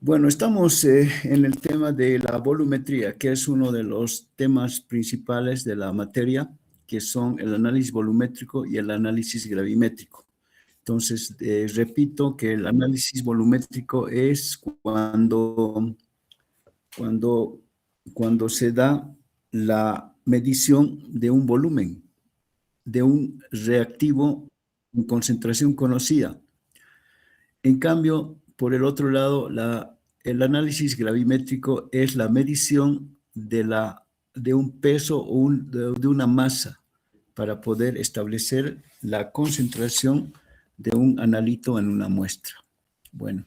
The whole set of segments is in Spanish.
Bueno, estamos en el tema de la volumetría, que es uno de los temas principales de la materia, que son el análisis volumétrico y el análisis gravimétrico. Entonces, repito que el análisis volumétrico es cuando, cuando se da la medición de un volumen, de un reactivo en concentración conocida. En cambio, por el otro lado, el análisis gravimétrico es la medición de un peso o de una masa para poder establecer la concentración de un analito en una muestra. Bueno,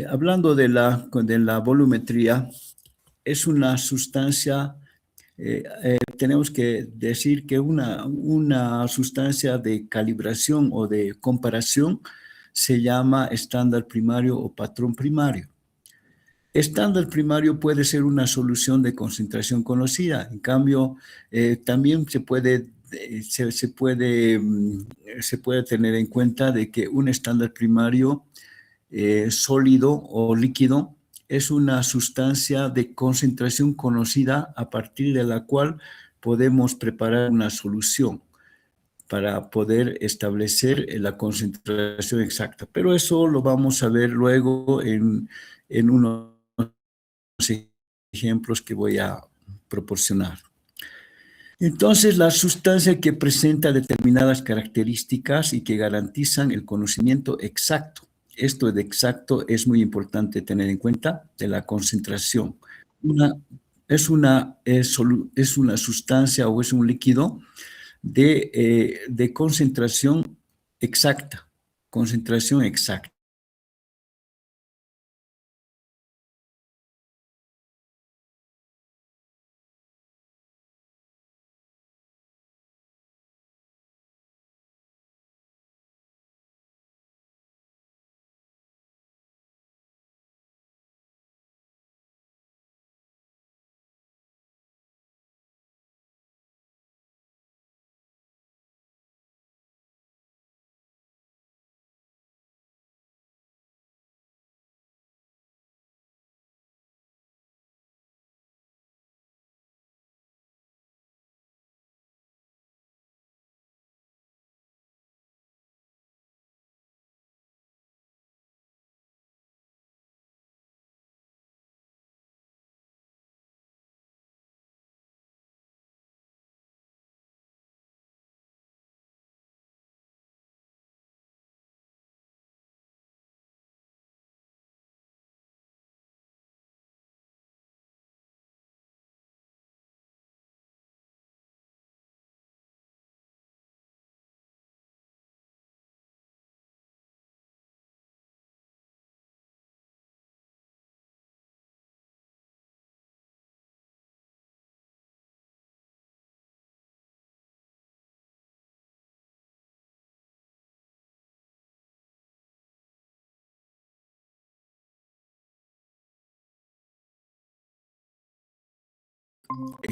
hablando de la volumetría, es una sustancia, tenemos que decir que una sustancia de calibración o de comparación se llama estándar primario o patrón primario. Estándar primario puede ser una solución de concentración conocida. En cambio, también se puede tener en cuenta de que un estándar primario sólido o líquido es una sustancia de concentración conocida a partir de la cual podemos preparar una solución para poder establecer la concentración exacta. Pero eso lo vamos a ver luego en unos ejemplos que voy a proporcionar. Entonces, la sustancia que presenta determinadas características y que garantizan el conocimiento exacto. Esto de exacto es muy importante tener en cuenta de la concentración. Es una sustancia o es un líquido de concentración exacta, concentración exacta.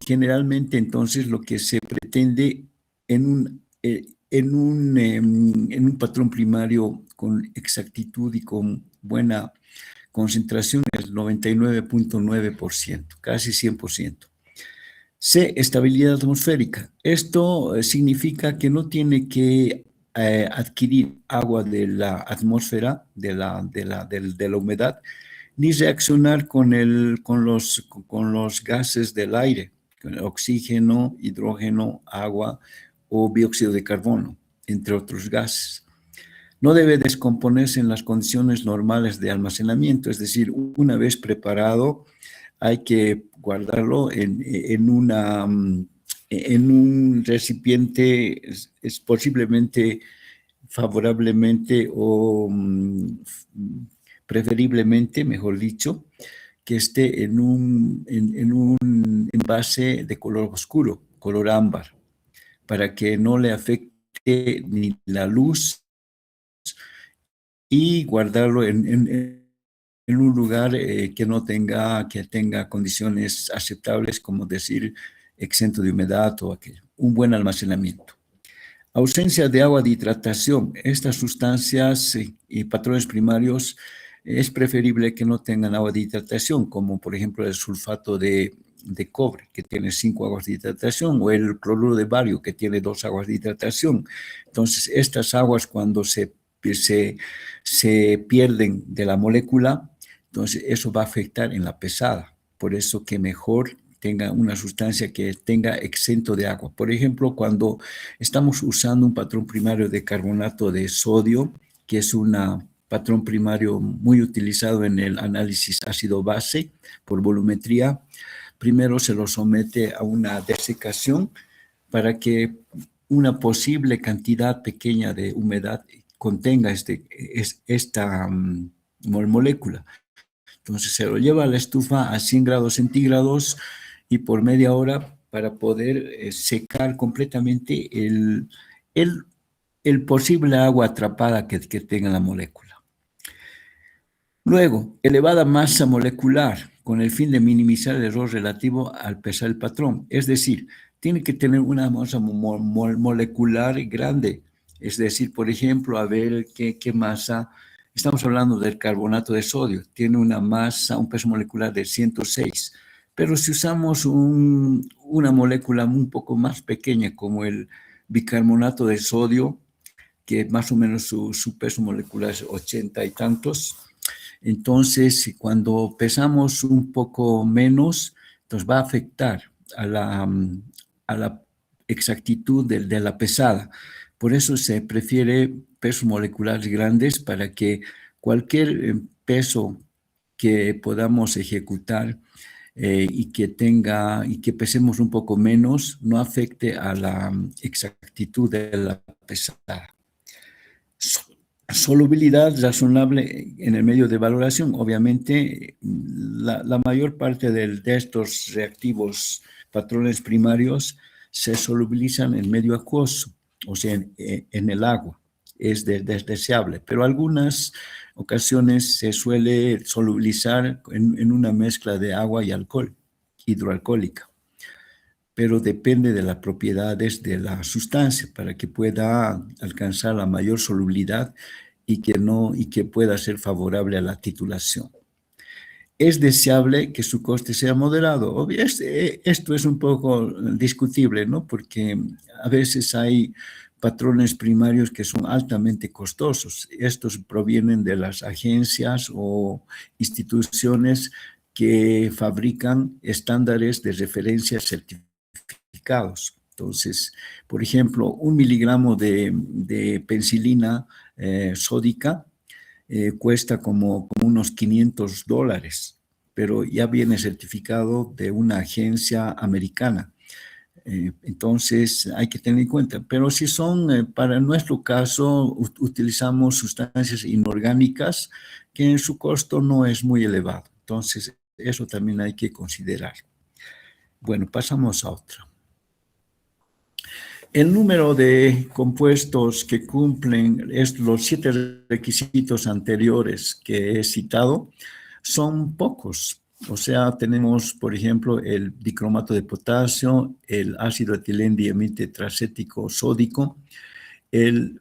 Generalmente, entonces, lo que se pretende en un patrón primario con exactitud y con buena concentración es 99.9%, casi 100%. C, estabilidad atmosférica. Esto significa que no tiene que adquirir agua de la atmósfera, de la humedad, ni reaccionar con los gases del aire, con el oxígeno, hidrógeno, agua o dióxido de carbono, entre otros gases. No debe descomponerse en las condiciones normales de almacenamiento, es decir, una vez preparado, hay que guardarlo en un recipiente, posiblemente favorablemente o preferiblemente, mejor dicho, que esté en un envase de color oscuro, color ámbar, para que no le afecte ni la luz y guardarlo en un lugar que tenga condiciones aceptables, como decir, exento de humedad o aquello. Un buen almacenamiento. Ausencia de agua de hidratación. Estas sustancias y patrones primarios es preferible que no tengan agua de hidratación, como por ejemplo el sulfato de cobre, que tiene 5 aguas de hidratación, o el cloruro de bario, que tiene 2 aguas de hidratación. Entonces, estas aguas cuando se pierden de la molécula, entonces eso va a afectar en la pesada. Por eso que mejor tenga una sustancia que tenga exento de agua. Por ejemplo, cuando estamos usando un patrón primario de carbonato de sodio, que es un patrón primario muy utilizado en el análisis ácido-base por volumetría, primero se lo somete a una desecación para que una posible cantidad pequeña de humedad contenga esta molécula. Entonces se lo lleva a la estufa a 100 grados centígrados y por media hora para poder secar completamente el posible agua atrapada que tenga la molécula. Luego, elevada masa molecular con el fin de minimizar el error relativo al pesar el patrón. Es decir, tiene que tener una masa molecular grande. Es decir, por ejemplo, a ver qué masa. Estamos hablando del carbonato de sodio. Tiene una masa, un peso molecular de 106. Pero si usamos una molécula un poco más pequeña como el bicarbonato de sodio, que más o menos su peso molecular es 80 y tantos, entonces cuando pesamos un poco menos, entonces va a afectar a la exactitud de la pesada. Por eso se prefiere pesos moleculares grandes para que cualquier peso que podamos ejecutar y que pesemos un poco menos, no afecte a la exactitud de la pesada. Solubilidad razonable en el medio de valoración. Obviamente, la mayor parte de estos reactivos patrones primarios se solubilizan en medio acuoso, o sea, en el agua. Es deseable, pero algunas ocasiones se suele solubilizar en una mezcla de agua y alcohol, hidroalcohólica, pero depende de las propiedades de la sustancia para que pueda alcanzar la mayor solubilidad y que pueda ser favorable a la titulación. Es deseable que su coste sea moderado. Esto es un poco discutible, ¿no? Porque a veces hay patrones primarios que son altamente costosos. Estos provienen de las agencias o instituciones que fabrican estándares de referencia certificados. Entonces, por ejemplo, 1 miligramo de penicilina sódica cuesta como unos $500, pero ya viene certificado de una agencia americana. Entonces hay que tener en cuenta, pero si son, para nuestro caso, utilizamos sustancias inorgánicas que en su costo no es muy elevado. Entonces eso también hay que considerar. Bueno, pasamos a otro. El número de compuestos que cumplen los 7 requisitos anteriores que he citado son pocos. O sea, tenemos, por ejemplo, el dicromato de potasio, el ácido etilendiamine-tetracético sódico, el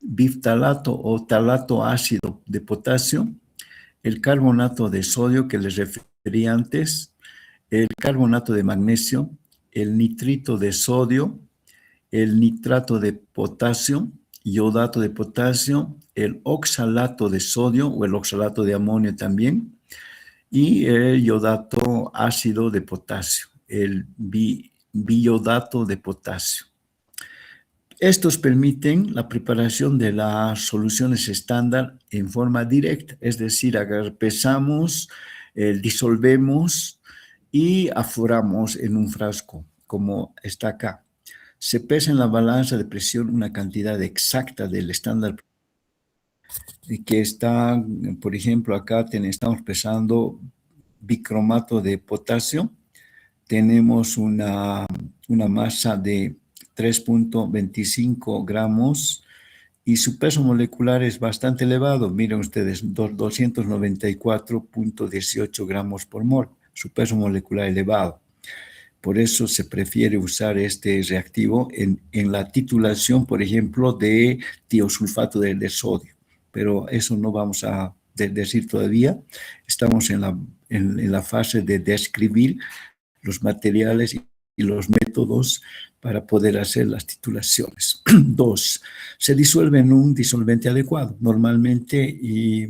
biftalato o talato ácido de potasio, el carbonato de sodio que les referí antes, el carbonato de magnesio, el nitrito de sodio, el nitrato de potasio, iodato de potasio, el oxalato de sodio o el oxalato de amonio también, y el iodato ácido de potasio, el biyodato de potasio. Estos permiten la preparación de las soluciones estándar en forma directa, es decir, pesamos, disolvemos y aforamos en un frasco, como está acá. Se pesa en la balanza de presión una cantidad exacta del estándar que está, por ejemplo, acá estamos pesando bicromato de potasio. Tenemos una masa de 3.25 gramos y su peso molecular es bastante elevado. Miren ustedes, 294.18 gramos por mol. Su peso molecular elevado. Por eso se prefiere usar este reactivo en la titulación, por ejemplo, de tiosulfato de sodio. Pero eso no vamos a decir todavía. Estamos en la fase de describir los materiales y los métodos para poder hacer las titulaciones. 2. Se disuelve en un disolvente adecuado. Normalmente y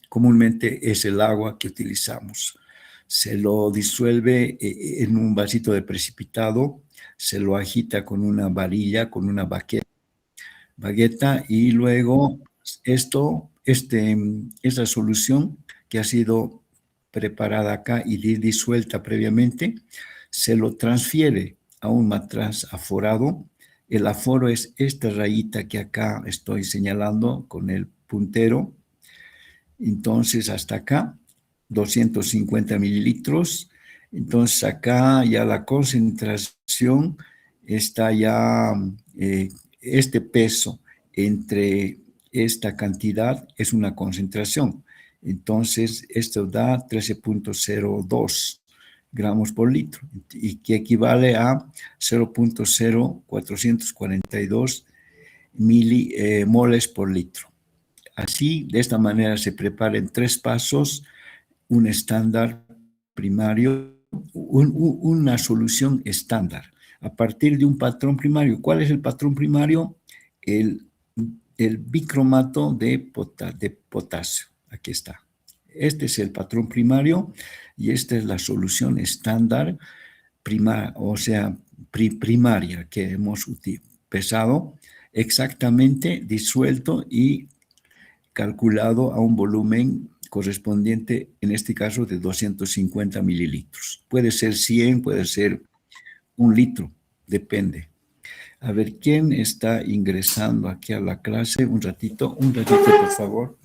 comúnmente es el agua que utilizamos. Se lo disuelve en un vasito de precipitado, se lo agita con una varilla, con una bagueta y luego esa solución que ha sido preparada acá y disuelta previamente, se lo transfiere a un matraz aforado. El aforo es esta rayita que acá estoy señalando con el puntero. Entonces, hasta acá, 250 mililitros. Entonces, acá ya la concentración está ya, este peso entre esta cantidad es una concentración. Entonces, esto da 13.02 gramos por litro, y que equivale a 0.0442 moles por litro. Así, de esta manera se prepara en 3 pasos un estándar primario, una solución estándar, a partir de un patrón primario. ¿Cuál es el patrón primario? El bicromato de potasio. Aquí está. Este es el patrón primario y esta es la solución estándar primaria que hemos pesado, exactamente disuelto y calculado a un volumen correspondiente, en este caso, de 250 mililitros. Puede ser 100, puede ser 1 litro, depende. A ver, ¿quién está ingresando aquí a la clase? Un ratito, por favor.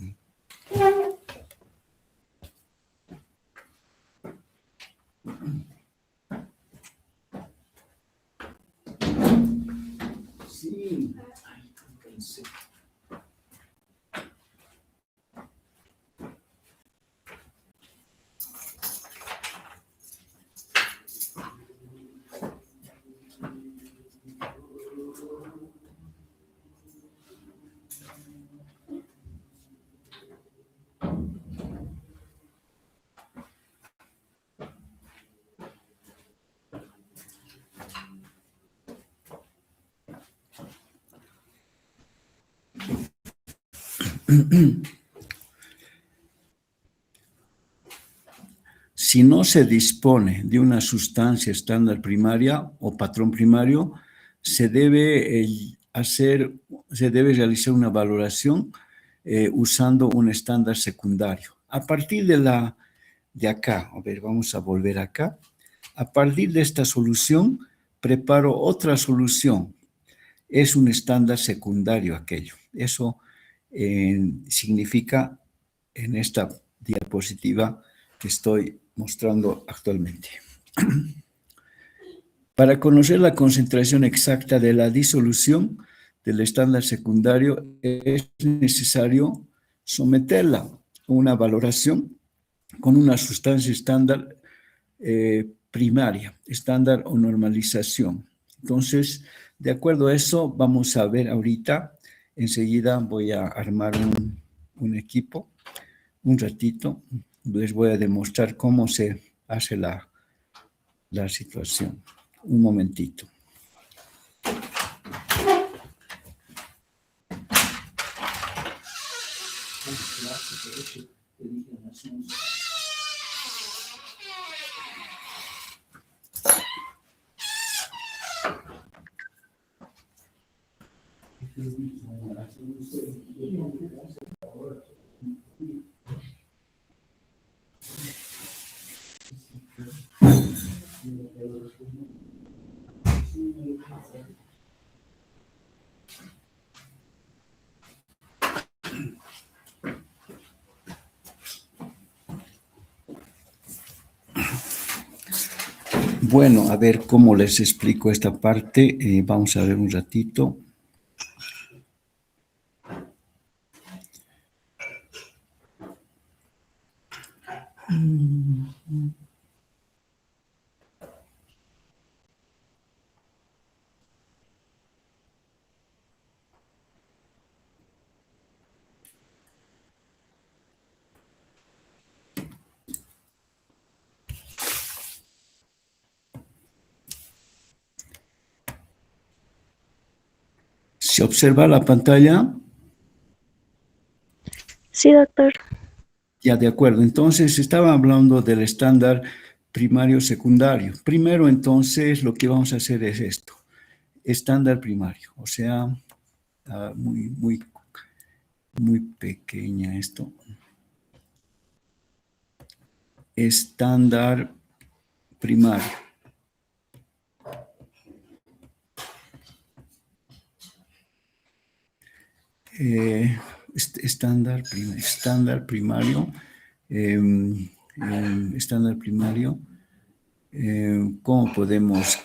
Sí. Si no se dispone de una sustancia estándar primaria o patrón primario, se debe realizar una valoración usando un estándar secundario. A partir de acá, a ver, vamos a volver acá. A partir de esta solución, preparo otra solución. Es un estándar secundario aquello. Eso significa en esta diapositiva que estoy mostrando actualmente. Para conocer la concentración exacta de la disolución del estándar secundario, es necesario someterla a una valoración con una sustancia estándar primaria, estándar o normalización. Entonces, de acuerdo a eso, vamos a ver ahorita, enseguida voy a armar un equipo, un ratito, les voy a demostrar cómo se hace la situación. Un momentito. Bueno, a ver cómo les explico esta parte. Vamos a ver un ratito. ¿Se observa la pantalla? Sí, doctor. Ya, de acuerdo. Entonces, estaba hablando del estándar primario-secundario. Primero, entonces, lo que vamos a hacer es esto. Estándar primario, o sea, muy pequeña esto. Estándar primario. Estándar primario. Estándar primario. ¿Cómo podemos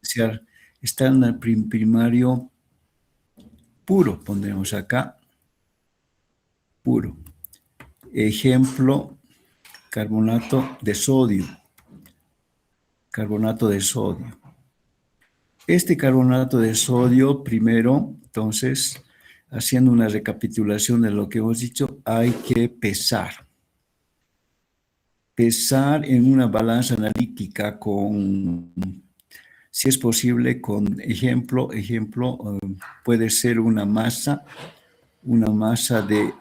iniciar? Estándar primario puro, pondremos acá. Puro. Ejemplo, carbonato de sodio. Carbonato de sodio. Este carbonato de sodio, primero, entonces, haciendo una recapitulación de lo que hemos dicho, hay que pesar. Pesar en una balanza analítica con, si es posible, con ejemplo, puede ser una masa de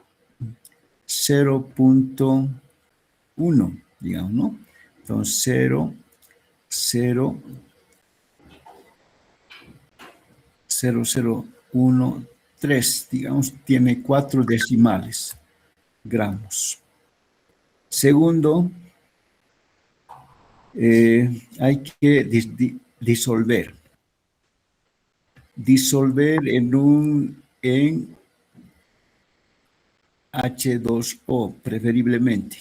0.1, digamos, ¿no? Entonces, 0.0013, digamos, tiene 4 decimales, gramos. Segundo, hay que disolver. Disolver en H2O, preferiblemente.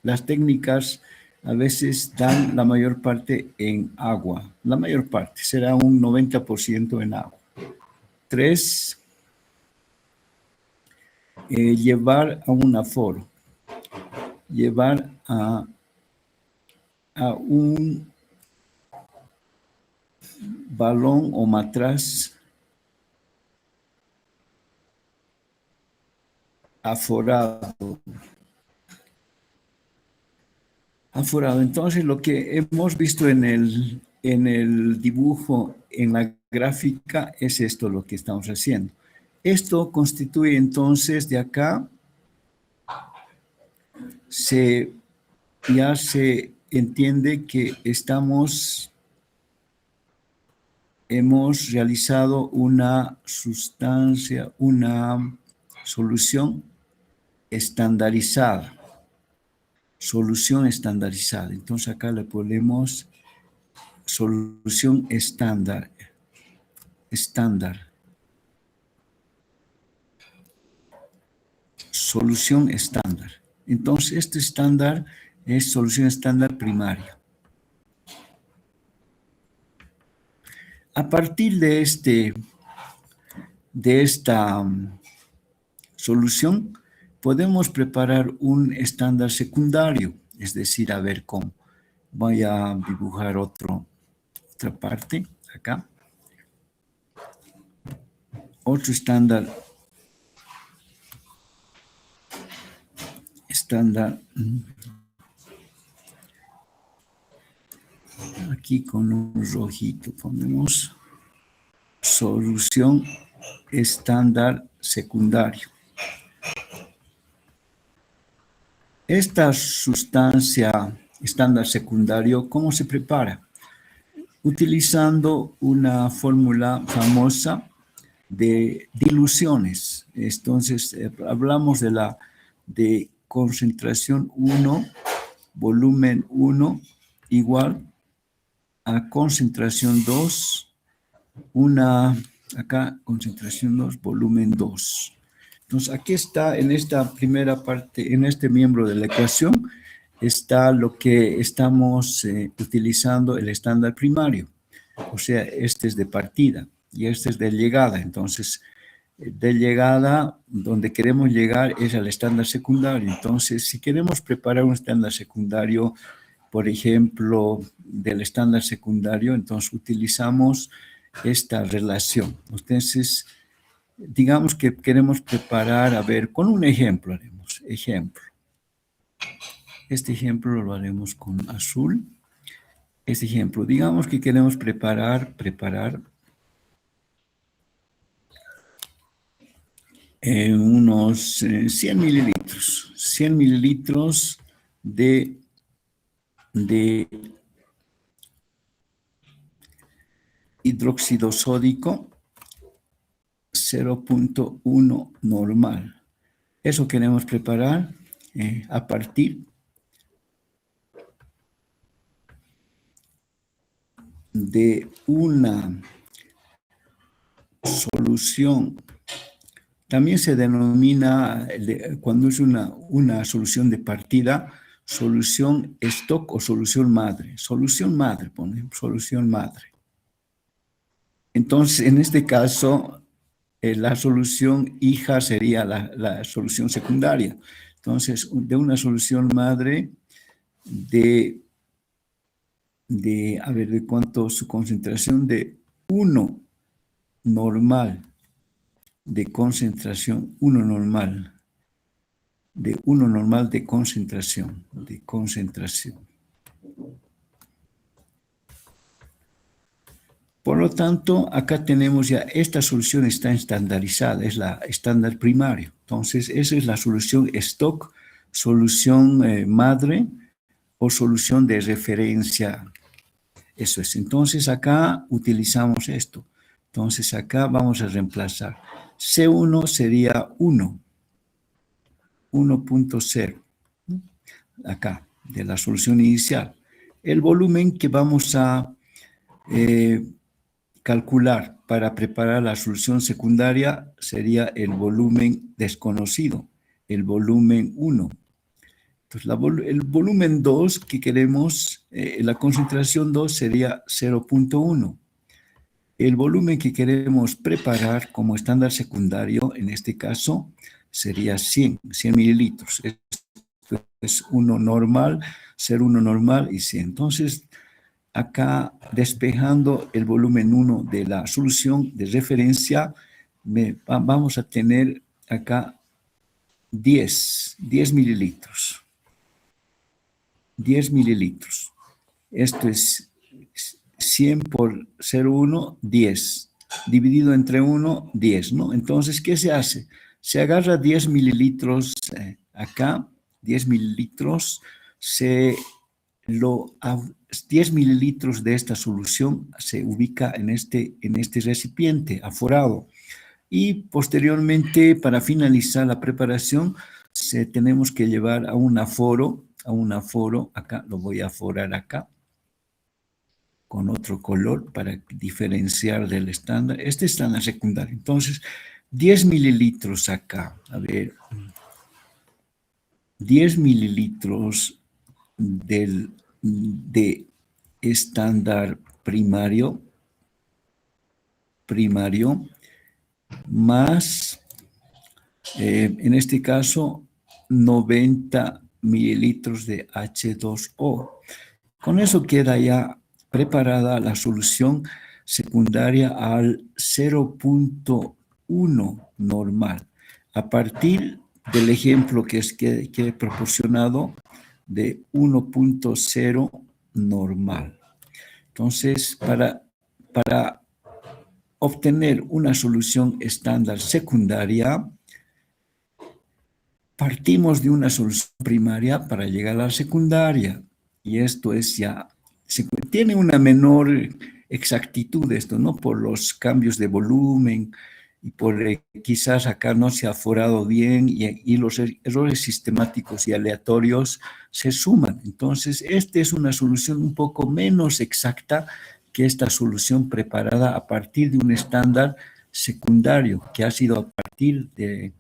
Las técnicas a veces dan la mayor parte en agua. La mayor parte, será un 90% en agua. 3, llevar a un aforo. Llevar a un balón o matraz aforado. Aforado. Entonces, lo que hemos visto en el dibujo, en la gráfica, es esto lo que estamos haciendo. Esto constituye entonces de acá, ya se entiende que hemos realizado una solución estandarizada. Solución estandarizada. Entonces acá le ponemos solución estándar. Solución estándar. Entonces este estándar es solución estándar primaria. A partir de esta solución, podemos preparar un estándar secundario, es decir, a ver cómo. Voy a dibujar otra parte, acá. Otro estándar aquí con un rojito ponemos solución estándar secundario. Esta sustancia estándar secundario, ¿cómo se prepara? Utilizando una fórmula famosa de diluciones. Entonces, hablamos de concentración 1, volumen 1, igual a concentración 2, acá concentración 2, volumen 2. Entonces, aquí está en esta primera parte, en este miembro de la ecuación, está lo que estamos utilizando el estándar primario. O sea, este es de partida y este es de llegada. Entonces, de llegada, donde queremos llegar es al estándar secundario. Entonces, si queremos preparar un estándar secundario, por ejemplo, del estándar secundario, entonces utilizamos esta relación. Entonces, digamos que queremos preparar, a ver, con un ejemplo haremos, ejemplo. Este ejemplo lo haremos con azul. Este ejemplo, digamos que queremos preparar unos 100 mililitros. 100 mililitros de hidróxido sódico 0.1 normal. Eso queremos preparar a partir de una solución. También se denomina, cuando es una solución de partida, solución stock o solución madre. Solución madre, ponemos solución madre. Entonces, en este caso, la solución hija sería la solución secundaria. Entonces, de una solución madre de cuánto su concentración de 1 normal, de concentración, 1 normal, de 1 normal de concentración, Por lo tanto, acá tenemos ya, esta solución está estandarizada, es la estándar primario. Entonces, esa es la solución stock, solución madre o solución de referencia. Eso es. Entonces, acá utilizamos esto. Entonces, acá vamos a reemplazar. C1 sería 1, 1.0, acá, de la solución inicial. El volumen que vamos a calcular para preparar la solución secundaria sería el volumen desconocido, el volumen 1. Entonces, el volumen 2 que queremos, la concentración 2 sería 0.1. El volumen que queremos preparar como estándar secundario, en este caso, sería 100 mililitros. Esto es 1 normal, 0,1 normal y 100. Entonces, acá despejando el volumen 1 de la solución de referencia, vamos a tener acá 10 mililitros. 10 mililitros. Esto es 100 por 0,1, 10. Dividido entre 1, 10, ¿no? Entonces, ¿qué se hace? Se agarra 10 mililitros acá, 10 mililitros, 10 mililitros de esta solución se ubica en este recipiente aforado. Y posteriormente, para finalizar la preparación, tenemos que llevar a un aforo, acá lo voy a aforar acá, con otro color para diferenciar del estándar. Este estándar secundario. Entonces, 10 mililitros acá. A ver, 10 mililitros de estándar primario, más, en este caso, 90 mililitros de H2O. Con eso queda ya preparada la solución secundaria al 0.1 normal, a partir del ejemplo que he proporcionado de 1.0 normal. Entonces, para obtener una solución estándar secundaria, partimos de una solución primaria para llegar a la secundaria. Y esto es ya, tiene una menor exactitud esto, ¿no? Por los cambios de volumen y por quizás acá no se ha aforado bien y los errores sistemáticos y aleatorios se suman. Entonces, esta es una solución un poco menos exacta que esta solución preparada a partir de un estándar secundario que ha sido a partir de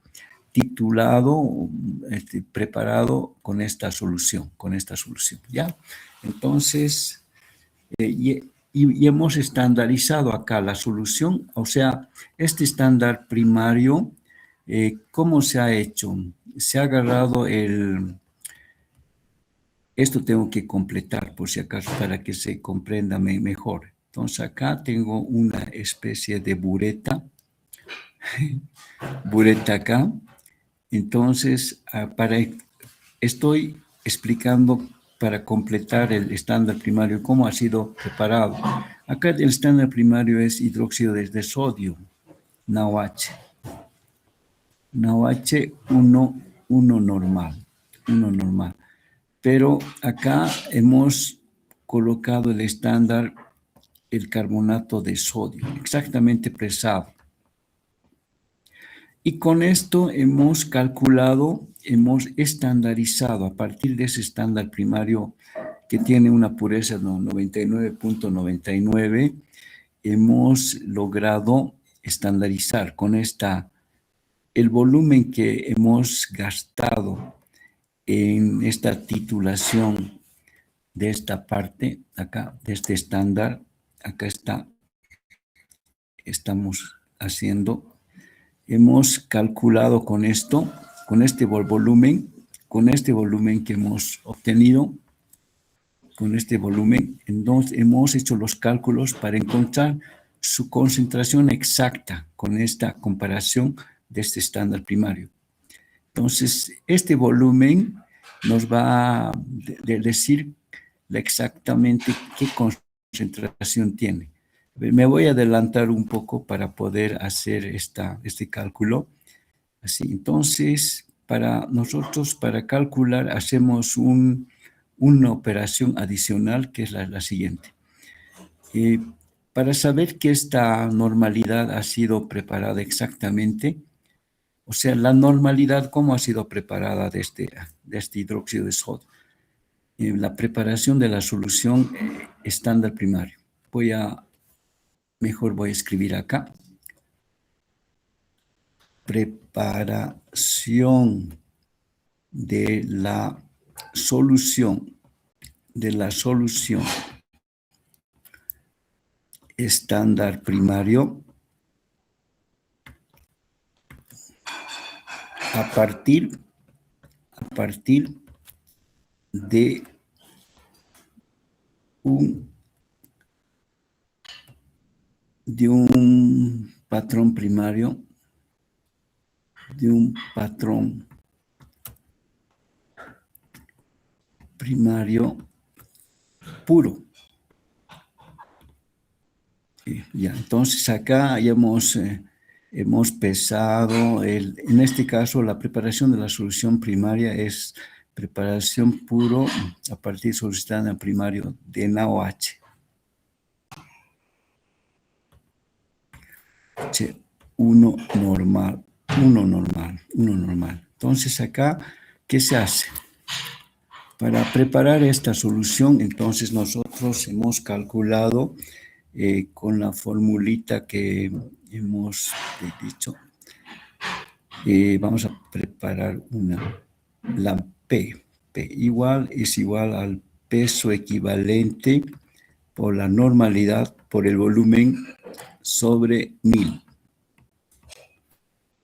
titulado, preparado con esta solución, ¿ya? Entonces, y hemos estandarizado acá la solución, o sea, este estándar primario, ¿cómo se ha hecho? Se ha agarrado esto tengo que completar por si acaso para que se comprenda mejor. Entonces, acá tengo una especie de bureta, acá. Entonces, estoy explicando para completar el estándar primario cómo ha sido preparado. Acá el estándar primario es hidróxido de sodio, NaOH. NaOH 1 normal, 1 normal. Pero acá hemos colocado el estándar, el carbonato de sodio, exactamente pesado. Y con esto hemos calculado, hemos estandarizado a partir de ese estándar primario que tiene una pureza de 99.99, hemos logrado estandarizar con el volumen que hemos gastado en esta titulación de esta parte, acá, de este estándar, acá está, estamos haciendo, hemos calculado con esto, con este volumen que hemos obtenido, con este volumen, entonces hemos hecho los cálculos para encontrar su concentración exacta con esta comparación de este estándar primario. Entonces, este volumen nos va a decir exactamente qué concentración tiene. Me voy a adelantar un poco para poder hacer este cálculo. Así, entonces, nosotros para calcular hacemos una operación adicional que es la siguiente. Para saber que esta normalidad ha sido preparada exactamente, o sea, la normalidad, ¿cómo ha sido preparada de este hidróxido de sodio? La preparación de la solución estándar primario. Mejor voy a escribir acá. Preparación de la solución estándar primario a partir de un patrón primario, puro. Ya, entonces acá ya hemos pesado, en este caso la preparación de la solución primaria es preparación puro a partir de solución estándar primario de NaOH. 1 normal. Entonces acá, ¿qué se hace? Para preparar esta solución, entonces nosotros hemos calculado con la formulita que hemos dicho, vamos a preparar la P. P es igual al peso equivalente por la normalidad por el volumen sobre 1000.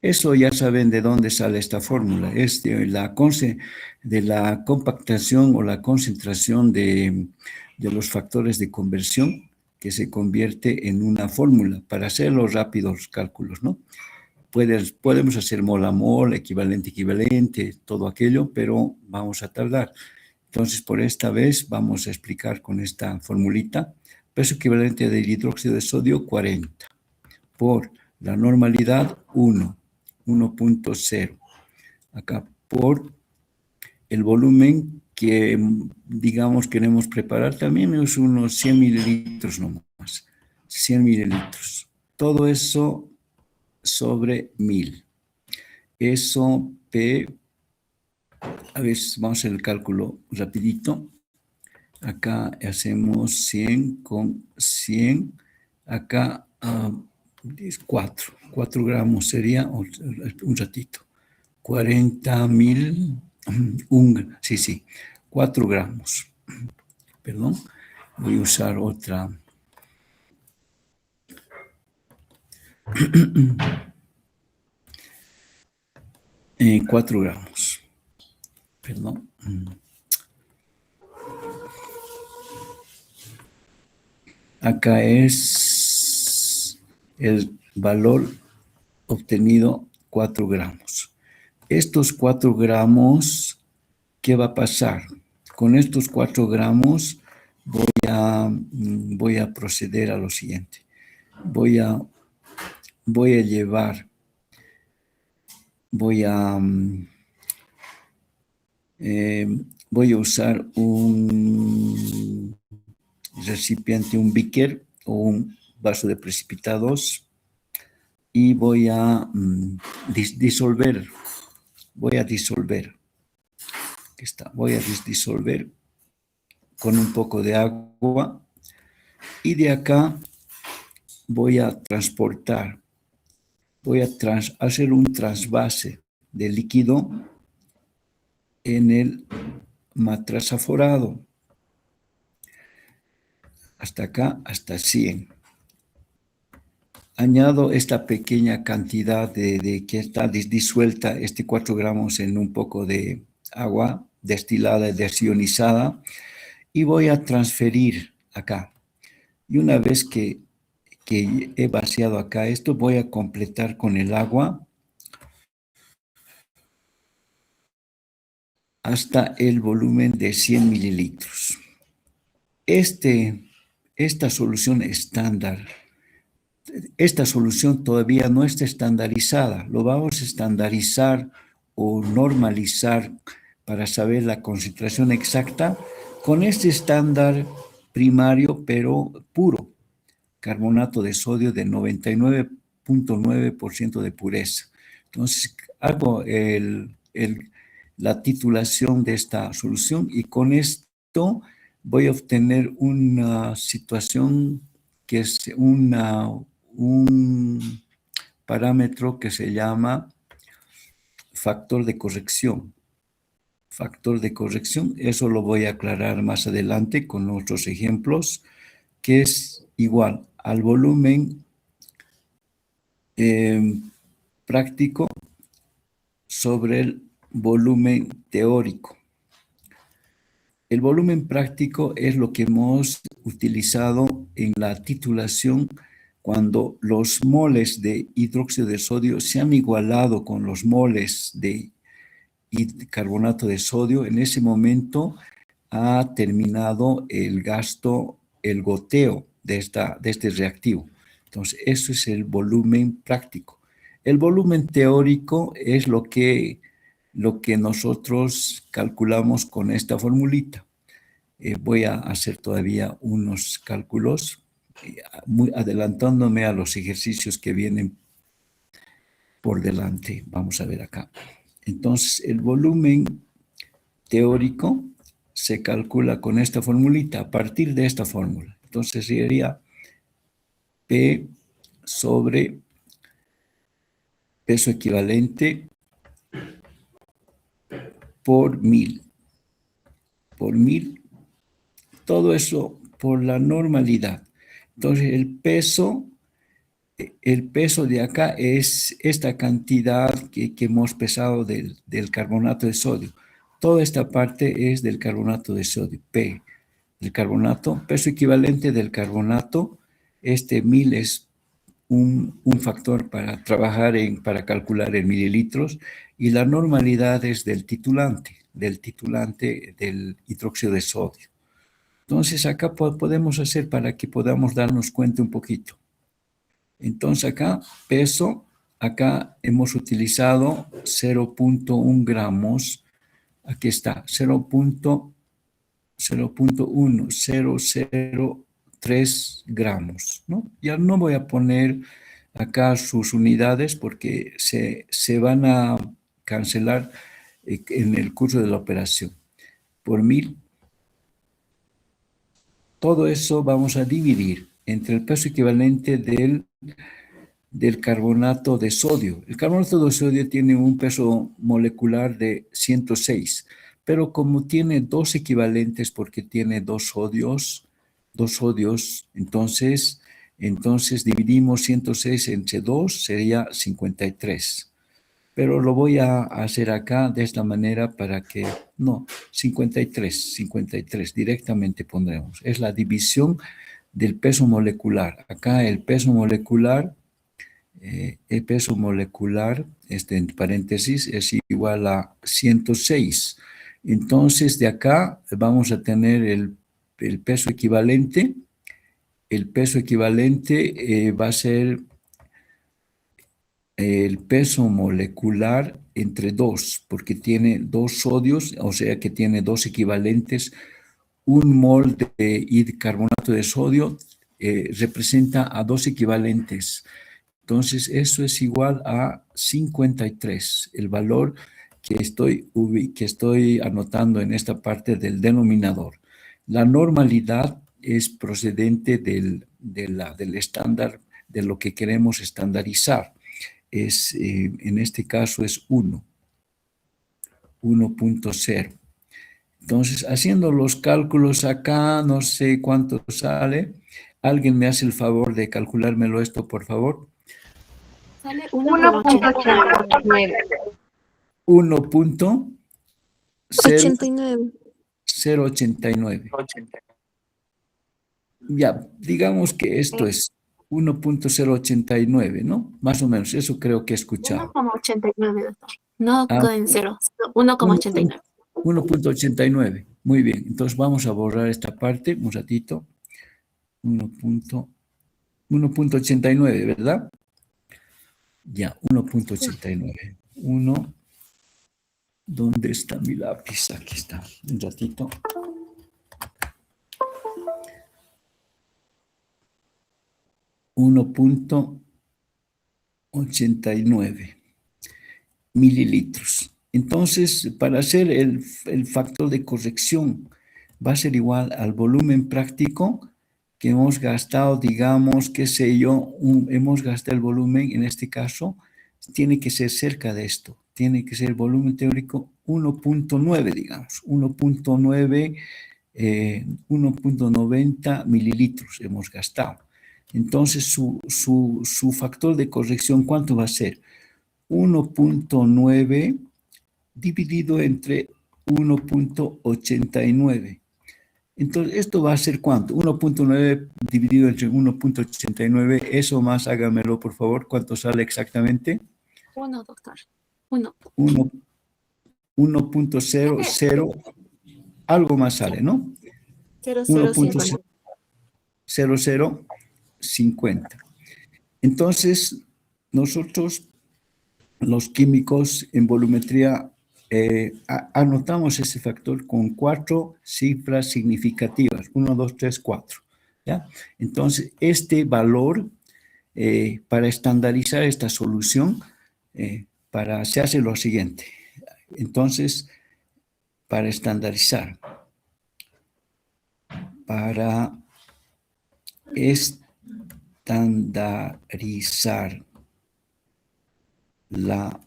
Eso ya saben de dónde sale esta fórmula. Es de la compactación o la concentración de los factores de conversión que se convierte en una fórmula para hacer los rápidos cálculos, ¿no? Podemos hacer mol a mol, equivalente, todo aquello, pero vamos a tardar. Entonces, por esta vez vamos a explicar con esta formulita. Peso equivalente del hidróxido de sodio, 40. Por la normalidad, 1.0. Acá, por el volumen que, digamos, queremos preparar, también es unos 100 mililitros nomás. 100 mililitros. Todo eso sobre 1000. Eso, P, a ver, vamos a hacer el cálculo rapidito. Acá hacemos 100 con 100. Acá 4 gramos sería, un ratito. 40.000, sí, 4 gramos. Perdón, voy a usar otra. 4 gramos. Perdón. Acá es el valor obtenido, 4 gramos. Estos 4 gramos, ¿qué va a pasar? Con estos 4 gramos voy a proceder a lo siguiente. Voy a llevar voy a, voy a usar un recipiente, un beaker o un vaso de precipitados y voy a disolver. Voy a disolver. Aquí está. Voy a disolver con un poco de agua y de acá voy a transportar. Voy a hacer un trasvase de líquido en el matraz aforado. Hasta acá, hasta 100. Añado esta pequeña cantidad de que está disuelta, 4 gramos en un poco de agua destilada y desionizada, y voy a transferir acá. Y una vez que he vaciado acá esto, voy a completar con el agua hasta el volumen de 100 mililitros. Esta solución estándar, esta solución todavía no está estandarizada. Lo vamos a estandarizar o normalizar para saber la concentración exacta con este estándar primario, pero puro. Carbonato de sodio de 99.9% de pureza. Entonces, hago la titulación de esta solución y con esto voy a obtener una situación que es un parámetro que se llama factor de corrección. Factor de corrección, eso lo voy a aclarar más adelante con otros ejemplos, que es igual al volumen práctico sobre el volumen teórico. El volumen práctico es lo que hemos utilizado en la titulación cuando los moles de hidróxido de sodio se han igualado con los moles de carbonato de sodio. En ese momento ha terminado el gasto, el goteo de este reactivo. Entonces, eso es el volumen práctico. El volumen teórico es lo que nosotros calculamos con esta formulita. Voy a hacer todavía unos cálculos, adelantándome a los ejercicios que vienen por delante. Vamos a ver acá. Entonces, el volumen teórico se calcula con esta formulita, a partir de esta fórmula. Entonces sería P sobre peso equivalente por 1000. Por 1000, todo eso por la normalidad. Entonces el peso de acá es esta cantidad que hemos pesado del carbonato de sodio. Toda esta parte es del carbonato de sodio, P. El carbonato, peso equivalente del carbonato, 1000 es un factor para trabajar para calcular en mililitros, y la normalidad es del titulante del hidróxido de sodio. Entonces acá podemos hacer para que podamos darnos cuenta un poquito. Entonces acá, peso, acá hemos utilizado 0.1 gramos, aquí está, 0.1003 gramos, ¿no? Ya no voy a poner acá sus unidades porque se van a cancelar en el curso de la operación. Por 1000, todo eso vamos a dividir entre el peso equivalente del carbonato de sodio. El carbonato de sodio tiene un peso molecular de 106, pero como tiene dos equivalentes porque tiene dos sodios, entonces dividimos 106 entre 2, sería 53. Pero lo voy a hacer acá de esta manera para que, no, 53, directamente pondremos. Es la división del peso molecular. Acá el peso molecular, en paréntesis, es igual a 106. Entonces, de acá vamos a tener el peso equivalente. El peso equivalente va a ser el peso molecular entre 2, porque tiene 2 sodios, o sea que tiene 2 equivalentes. Un mol de carbonato de sodio representa a 2 equivalentes. Entonces, eso es igual a 53, el valor que estoy anotando en esta parte del denominador. La normalidad es procedente del estándar, de lo que queremos estandarizar. En este caso es 1.0. Entonces, haciendo los cálculos acá, no sé cuánto sale. ¿Alguien me hace el favor de calculármelo esto, por favor? Sale 1,89. 1.089. Ya, digamos que esto es 1.089, ¿no? Más o menos, eso creo que he escuchado. 1,89, doctor. No Ah, con cero, 1,89. 1.89. Muy bien, entonces vamos a borrar esta parte un ratito. 1.89, ¿verdad? Ya, 1.89. 1. ¿Dónde está mi lápiz? Aquí está. Un ratito. 1.89 mililitros. Entonces, para hacer el factor de corrección, va a ser igual al volumen práctico que hemos gastado, digamos, qué sé yo, hemos gastado el volumen, en este caso, tiene que ser cerca de esto, tiene que ser el volumen teórico 1.9, digamos, 1.90 mililitros hemos gastado. Entonces, su factor de corrección, ¿cuánto va a ser? 1.9 dividido entre 1.89. Entonces, ¿esto va a ser cuánto? 1.9 dividido entre 1.89, eso más hágamelo, por favor. ¿Cuánto sale exactamente? 1, doctor. 1. 1.00, algo más sale, ¿no? 0,050. 1.0050. Entonces, nosotros, los químicos en volumetría, anotamos ese factor con 4 cifras significativas, 1, 2, 3, 4. ¿Ya? Entonces, este valor, para estandarizar esta solución, se hace lo siguiente. Entonces, para estandarizar la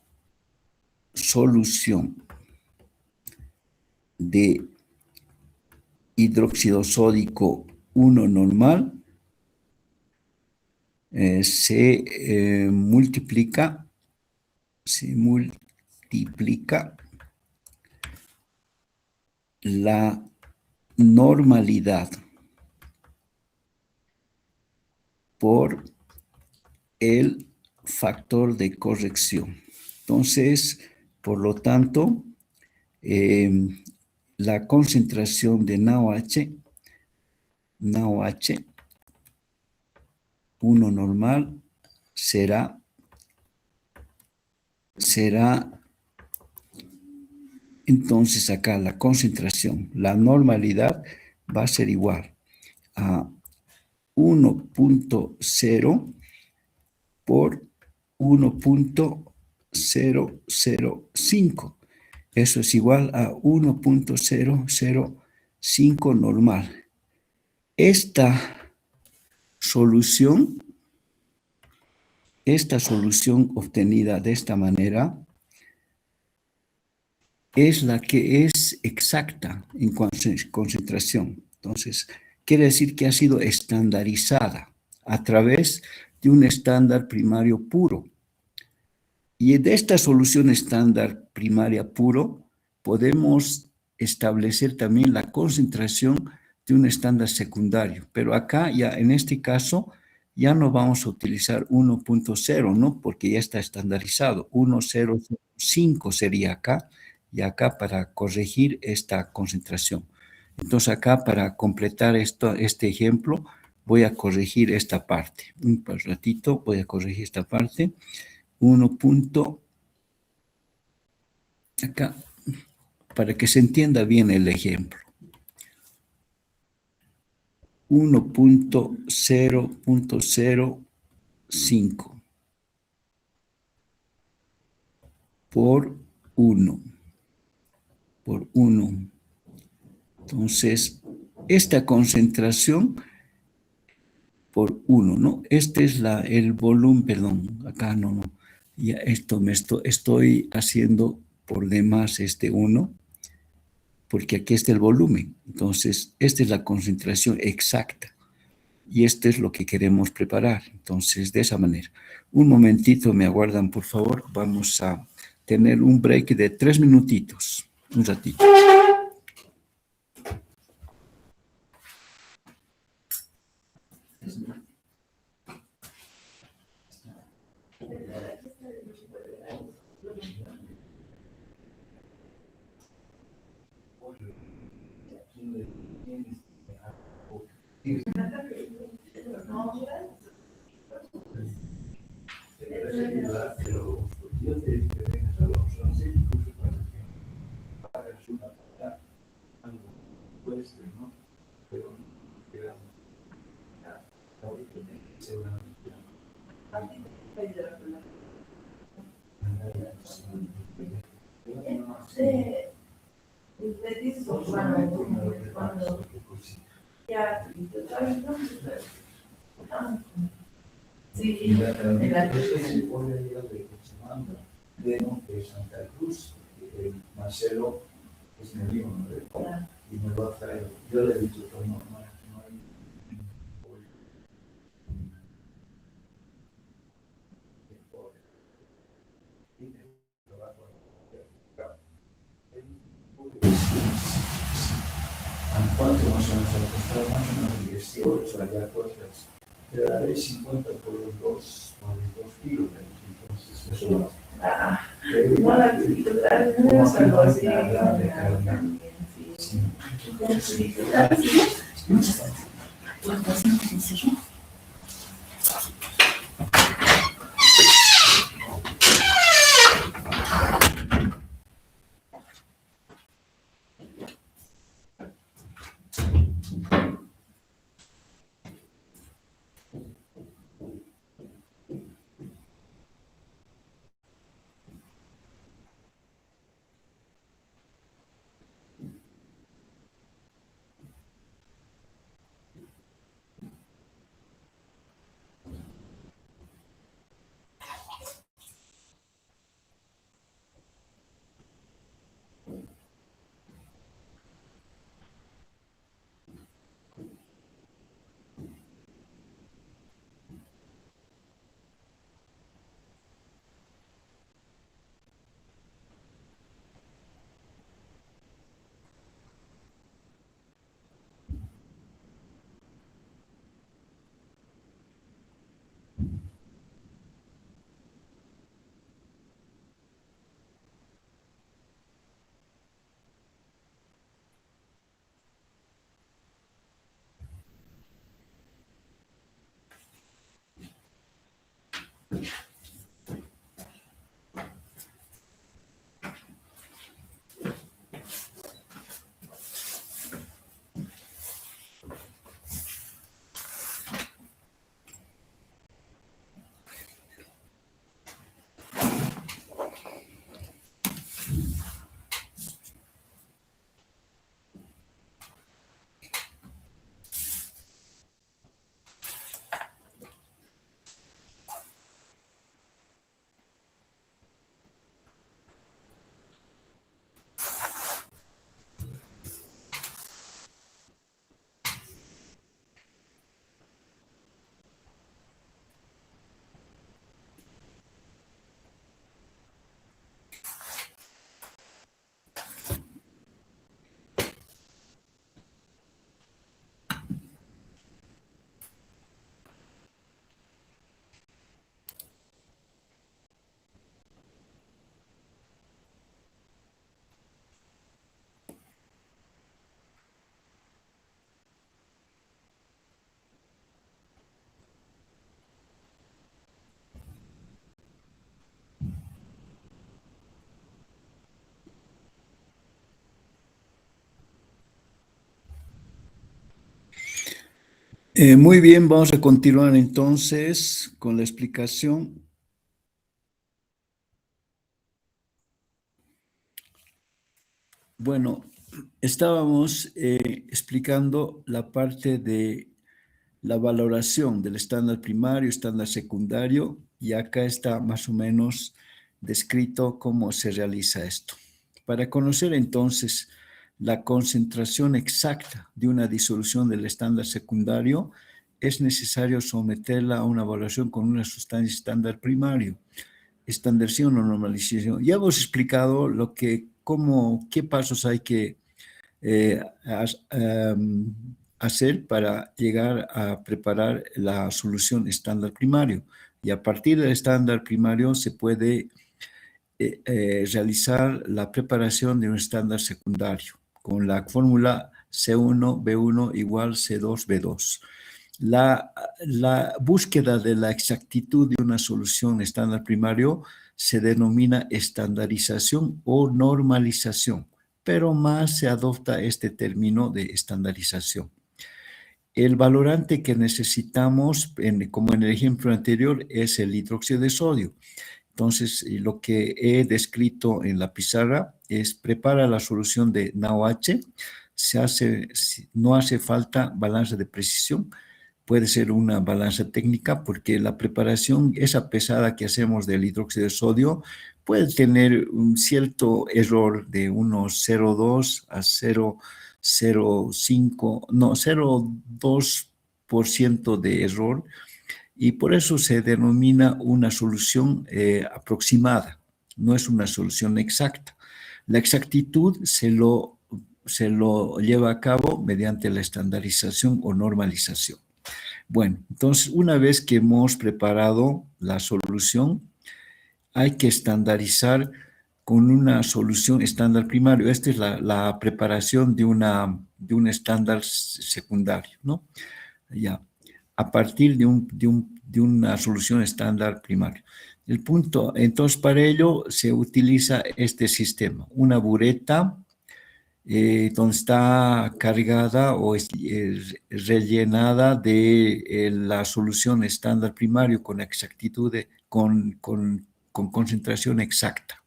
solución de hidróxido sódico 1 normal, se multiplica la normalidad por el factor de corrección. Entonces, por lo tanto, la concentración de NaOH, 1 normal, será entonces acá la concentración, la normalidad va a ser igual a 1.0 por 1.005. Eso es igual a 1.005 normal. Esta solución obtenida de esta manera es la que es exacta en concentración. Entonces, quiere decir que ha sido estandarizada a través de un estándar primario puro. Y de esta solución estándar primaria puro, podemos establecer también la concentración de un estándar secundario. Pero acá, ya en este caso, ya no vamos a utilizar 1.0, ¿no? Porque ya está estandarizado. 1.005 sería acá, y acá para corregir esta concentración. Entonces acá, para completar este ejemplo, voy a corregir esta parte. Un ratito voy a corregir esta parte. 1 punto, acá, para que se entienda bien el ejemplo. 1.0.05 por 1. Por 1. Entonces, esta concentración por 1, ¿no? Este es el volumen, perdón, acá no. Ya esto estoy haciendo por demás este 1, porque aquí está el volumen. Entonces, esta es la concentración exacta. Y esto es lo que queremos preparar. Entonces, de esa manera. Un momentito, me aguardan, por favor. Vamos a tener un break de 3 minutitos. Un ratito. De Santa Cruz, Marcelo es mi amigo, ¿no? Y me lo ha traído. Yo le he dicho que no hay. ¿Cuánto más o menos ha costado? Más o menos 18 allá cosas. Te daré 50 por los 2 kilos. Entonces, eso no la no es algo así. Muy bien, vamos a continuar entonces con la explicación. Bueno, estábamos explicando la parte de la valoración del estándar primario, estándar secundario, y acá está más o menos descrito cómo se realiza esto. Para conocer entonces la concentración exacta de una disolución del estándar secundario, es necesario someterla a una evaluación con una sustancia estándar primario, estandarización o normalización. Ya hemos explicado qué pasos hay que hacer para llegar a preparar la solución estándar primario. Y a partir del estándar primario se puede realizar la preparación de un estándar secundario con la fórmula C1B1 igual C2B2. La búsqueda de la exactitud de una solución estándar primario se denomina estandarización o normalización, pero más se adopta este término de estandarización. El valorante que necesitamos, como en el ejemplo anterior, es el hidróxido de sodio. Entonces, lo que he descrito en la pizarra es prepara la solución de NaOH, no hace falta balanza de precisión, puede ser una balanza técnica porque la preparación, esa pesada que hacemos del hidróxido de sodio, puede tener un cierto error de unos 0,2 a 0,05, no, 0,2% de error, y por eso se denomina una solución aproximada, no es una solución exacta. La exactitud se lo lleva a cabo mediante la estandarización o normalización. Bueno, entonces una vez que hemos preparado la solución, hay que estandarizar con una solución estándar primario. Esta es la preparación de un estándar secundario, ¿no? Ya, a partir de una solución estándar primario. El punto, entonces, para ello se utiliza este sistema, una bureta donde está cargada o rellenada de la solución estándar primario con exactitud, con concentración exacta.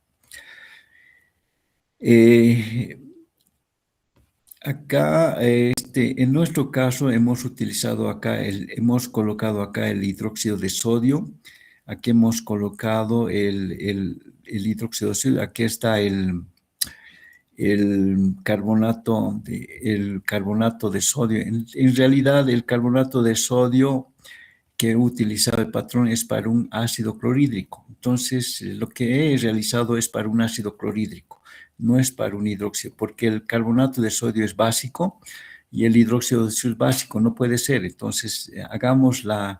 Acá, en nuestro caso, hemos colocado acá el hidróxido de sodio. Aquí hemos colocado el hidróxido de sodio. Aquí está el carbonato de sodio. En realidad, el carbonato de sodio que he utilizado el patrón es para un ácido clorhídrico. Entonces, lo que he realizado es para un ácido clorhídrico, no es para un hidróxido, porque el carbonato de sodio es básico y el hidróxido de sodio es básico, no puede ser. Entonces, hagamos la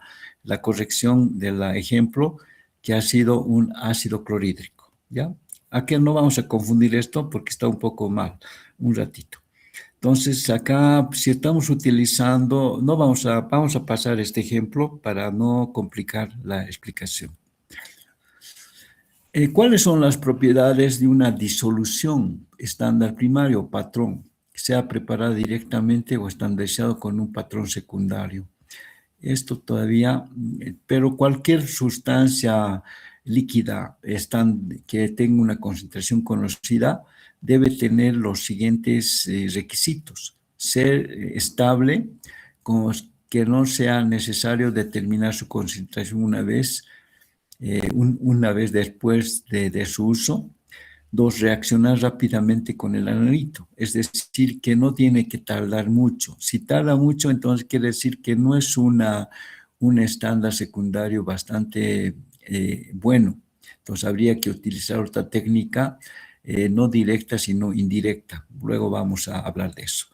corrección del ejemplo que ha sido un ácido clorhídrico, ¿ya? Aquí no vamos a confundir esto porque está un poco mal, un ratito. Entonces, acá, si estamos utilizando, no vamos a pasar este ejemplo para no complicar la explicación. ¿Cuáles son las propiedades de una disolución estándar primario o patrón, sea preparada directamente o estandarizado con un patrón secundario? Esto todavía, pero cualquier sustancia líquida que tenga una concentración conocida debe tener los siguientes requisitos: ser estable, que no sea necesario determinar su concentración una vez después de su uso. 2, reaccionar rápidamente con el analito, es decir, que no tiene que tardar mucho. Si tarda mucho, entonces quiere decir que no es un estándar secundario bastante bueno. Entonces habría que utilizar otra técnica, no directa, sino indirecta. Luego vamos a hablar de eso.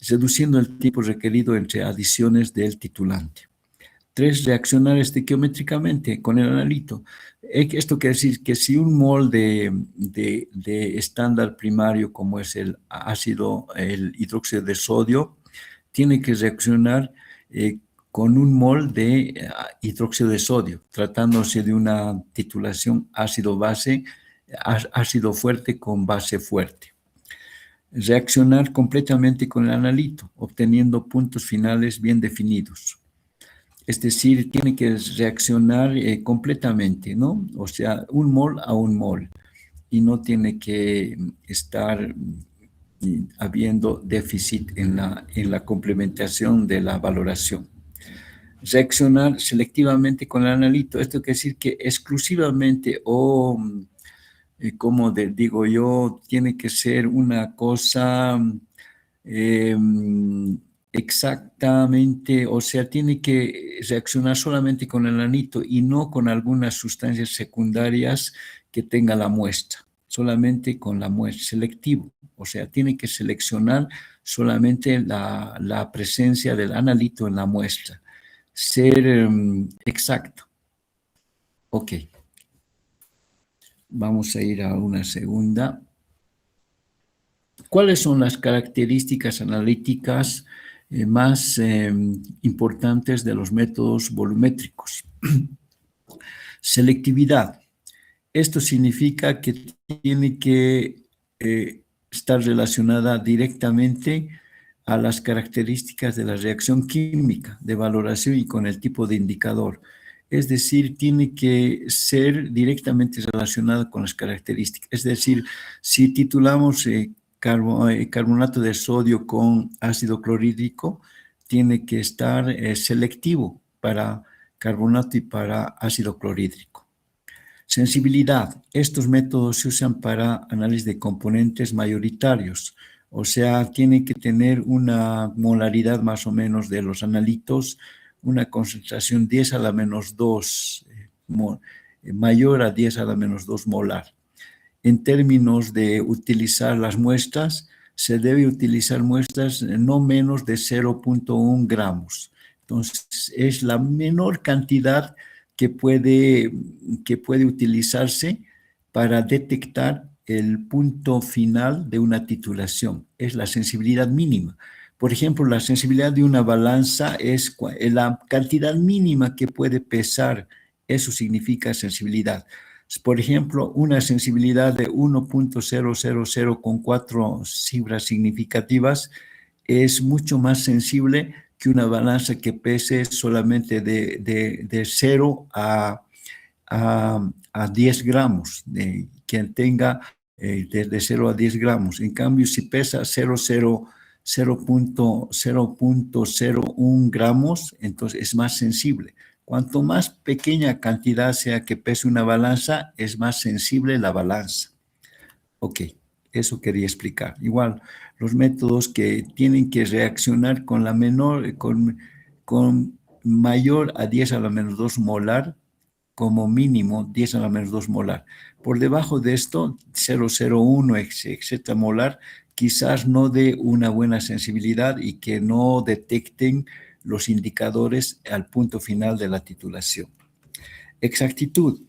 Reduciendo el tiempo requerido entre adiciones del titulante. 3, reaccionar estequiométricamente con el analito. Esto quiere decir que si un mol de estándar primario, como es el hidróxido de sodio, tiene que reaccionar con un mol de hidróxido de sodio, tratándose de una titulación ácido fuerte con base fuerte. reaccionar completamente con el analito, obteniendo puntos finales bien definidos. Es decir, tiene que reaccionar completamente, ¿no? O sea, un mol a un mol. Y no tiene que estar habiendo déficit en la complementación de la valoración. Reaccionar selectivamente con el analito. Esto quiere decir que exclusivamente o, como digo yo, tiene que ser una cosa exactamente, o sea, tiene que reaccionar solamente con el analito y no con algunas sustancias secundarias que tenga la muestra, solamente con la muestra, selectivo. O sea, tiene que seleccionar solamente la presencia del analito en la muestra. Ser exacto. Ok. Vamos a ir a una segunda. ¿Cuáles son las características analíticas más importantes de los métodos volumétricos? Selectividad. Esto significa que tiene que estar relacionada directamente a las características de la reacción química, de valoración y con el tipo de indicador. Es decir, tiene que ser directamente relacionada con las características. Es decir, si titulamos carbonato de sodio con ácido clorhídrico, tiene que estar selectivo para carbonato y para ácido clorhídrico. Sensibilidad. Estos métodos se usan para análisis de componentes mayoritarios, o sea, tiene que tener una molaridad más o menos de los analitos, una concentración 10 a la menos 2, mayor a 10 a la menos 2 molar. En términos de utilizar las muestras, se debe utilizar muestras no menos de 0.1 gramos. Entonces, es la menor cantidad que puede utilizarse para detectar el punto final de una titulación. Es la sensibilidad mínima. Por ejemplo, la sensibilidad de una balanza es la cantidad mínima que puede pesar. Eso significa sensibilidad. Por ejemplo, una sensibilidad de 1.000 con 4 cifras significativas es mucho más sensible que una balanza que pese solamente de 0 a 10 gramos, que tenga de 0 a 10 gramos. En cambio, si pesa 0.01 gramos, entonces es más sensible. Cuanto más pequeña cantidad sea que pese una balanza, es más sensible la balanza. Ok, eso quería explicar. Igual, los métodos que tienen que reaccionar con la menor, con mayor a 10 a la menos 2 molar, como mínimo 10 a la menos 2 molar. Por debajo de esto, 0,01, etcétera, molar, quizás no dé una buena sensibilidad y que no detecten los indicadores al punto final de la titulación. Exactitud.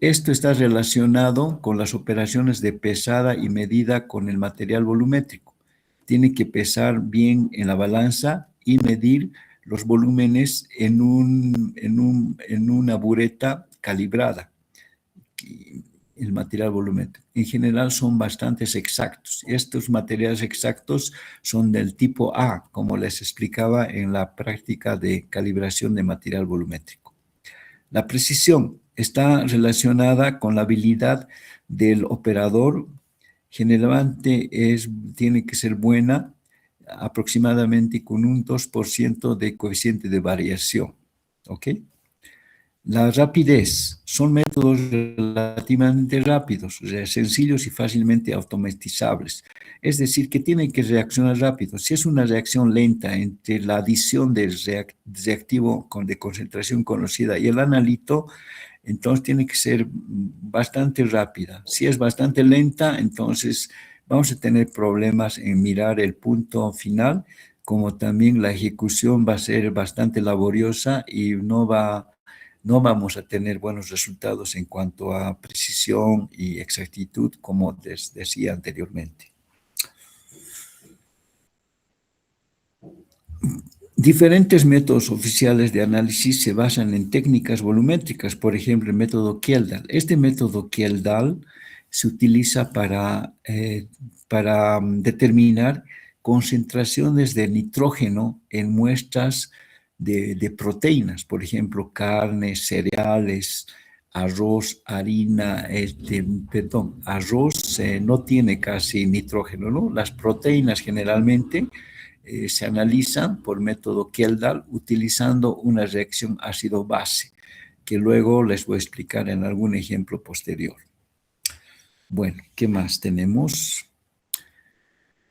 Esto está relacionado con las operaciones de pesada y medida con el material volumétrico. Tiene que pesar bien en la balanza y medir los volúmenes en una bureta calibrada. El material volumétrico. En general son bastante exactos. Estos materiales exactos son del tipo A, como les explicaba en la práctica de calibración de material volumétrico. La precisión está relacionada con la habilidad del operador. Generalmente tiene que ser buena, aproximadamente con un 2% de coeficiente de variación. ¿Ok? La rapidez. Son métodos relativamente rápidos, sencillos y fácilmente automatizables. Es decir, que tienen que reaccionar rápido. Si es una reacción lenta entre la adición del reactivo de concentración conocida y el analito, entonces tiene que ser bastante rápida. Si es bastante lenta, entonces vamos a tener problemas en mirar el punto final, como también la ejecución va a ser bastante laboriosa y no vamos a tener buenos resultados en cuanto a precisión y exactitud, como les decía anteriormente. Diferentes métodos oficiales de análisis se basan en técnicas volumétricas, por ejemplo, el método Kjeldahl. Este método Kjeldahl se utiliza para determinar concentraciones de nitrógeno en muestras de proteínas, por ejemplo, carnes, cereales, arroz, harina, arroz no tiene casi nitrógeno, ¿no? Las proteínas generalmente se analizan por método Kjeldahl utilizando una reacción ácido-base, que luego les voy a explicar en algún ejemplo posterior. Bueno, ¿qué más tenemos?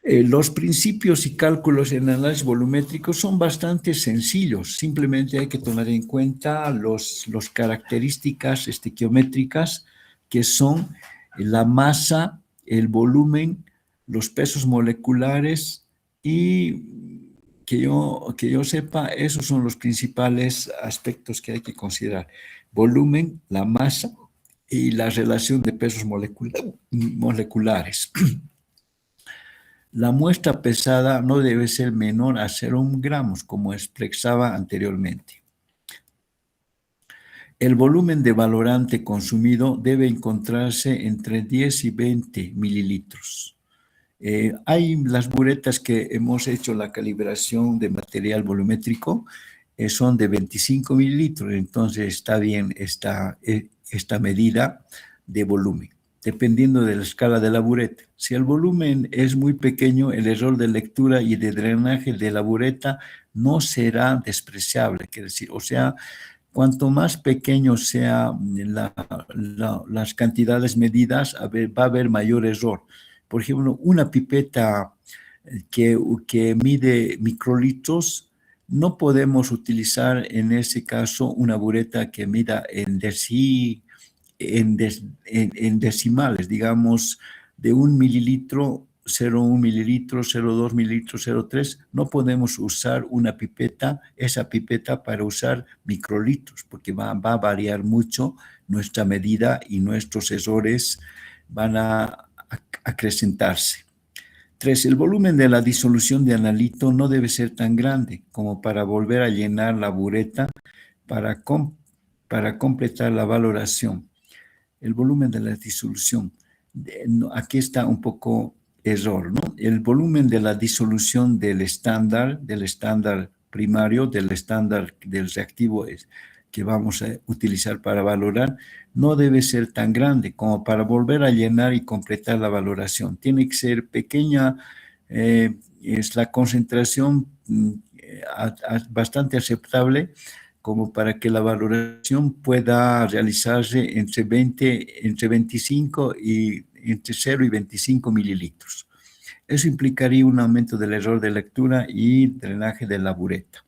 Los principios y cálculos en análisis volumétrico son bastante sencillos. Simplemente hay que tomar en cuenta las características estequiométricas que son la masa, el volumen, los pesos moleculares y que yo sepa, esos son los principales aspectos que hay que considerar. Volumen, la masa y la relación de pesos moleculares. La muestra pesada no debe ser menor a 0,1 gramos, como expresaba anteriormente. El volumen de valorante consumido debe encontrarse entre 10 y 20 mililitros. Hay las buretas que hemos hecho la calibración de material volumétrico, son de 25 mililitros, entonces está bien esta medida de volumen, dependiendo de la escala de la bureta. Si el volumen es muy pequeño, el error de lectura y de drenaje de la bureta no será despreciable, quiere decir, o sea, cuanto más pequeño sea las cantidades medidas, va a haber mayor error. Por ejemplo, una pipeta que mide microlitros, no podemos utilizar en ese caso una bureta que mida en decimales, digamos, de 1 mililitro, 0,1 mililitro, 0,2 mililitros, 0,3. No podemos usar esa pipeta para usar microlitros, porque va a variar mucho nuestra medida y nuestros errores van a acrecentarse. 3. El volumen de la disolución de analito no debe ser tan grande como para volver a llenar la bureta para completar la valoración. El volumen de la disolución. Aquí está un poco error, ¿no? El volumen de la disolución del estándar primario, del estándar del reactivo que vamos a utilizar para valorar, no debe ser tan grande como para volver a llenar y completar la valoración. Tiene que ser pequeña, es la concentración bastante aceptable como para que la valoración pueda realizarse entre 25 y entre 0 y 25 mililitros. Eso implicaría un aumento del error de lectura y drenaje de la bureta.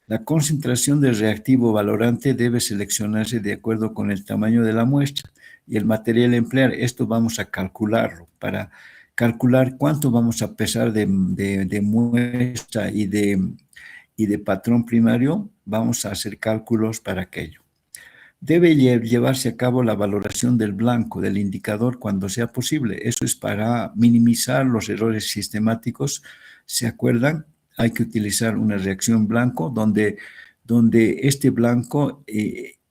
La concentración del reactivo valorante debe seleccionarse de acuerdo con el tamaño de la muestra y el material a emplear. Esto vamos a calcularlo. Para calcular cuánto vamos a pesar de muestra y de patrón primario, vamos a hacer cálculos para aquello. Debe llevarse a cabo la valoración del blanco, del indicador, cuando sea posible. Eso es para minimizar los errores sistemáticos. ¿Se acuerdan? Hay que utilizar una reacción blanco donde este blanco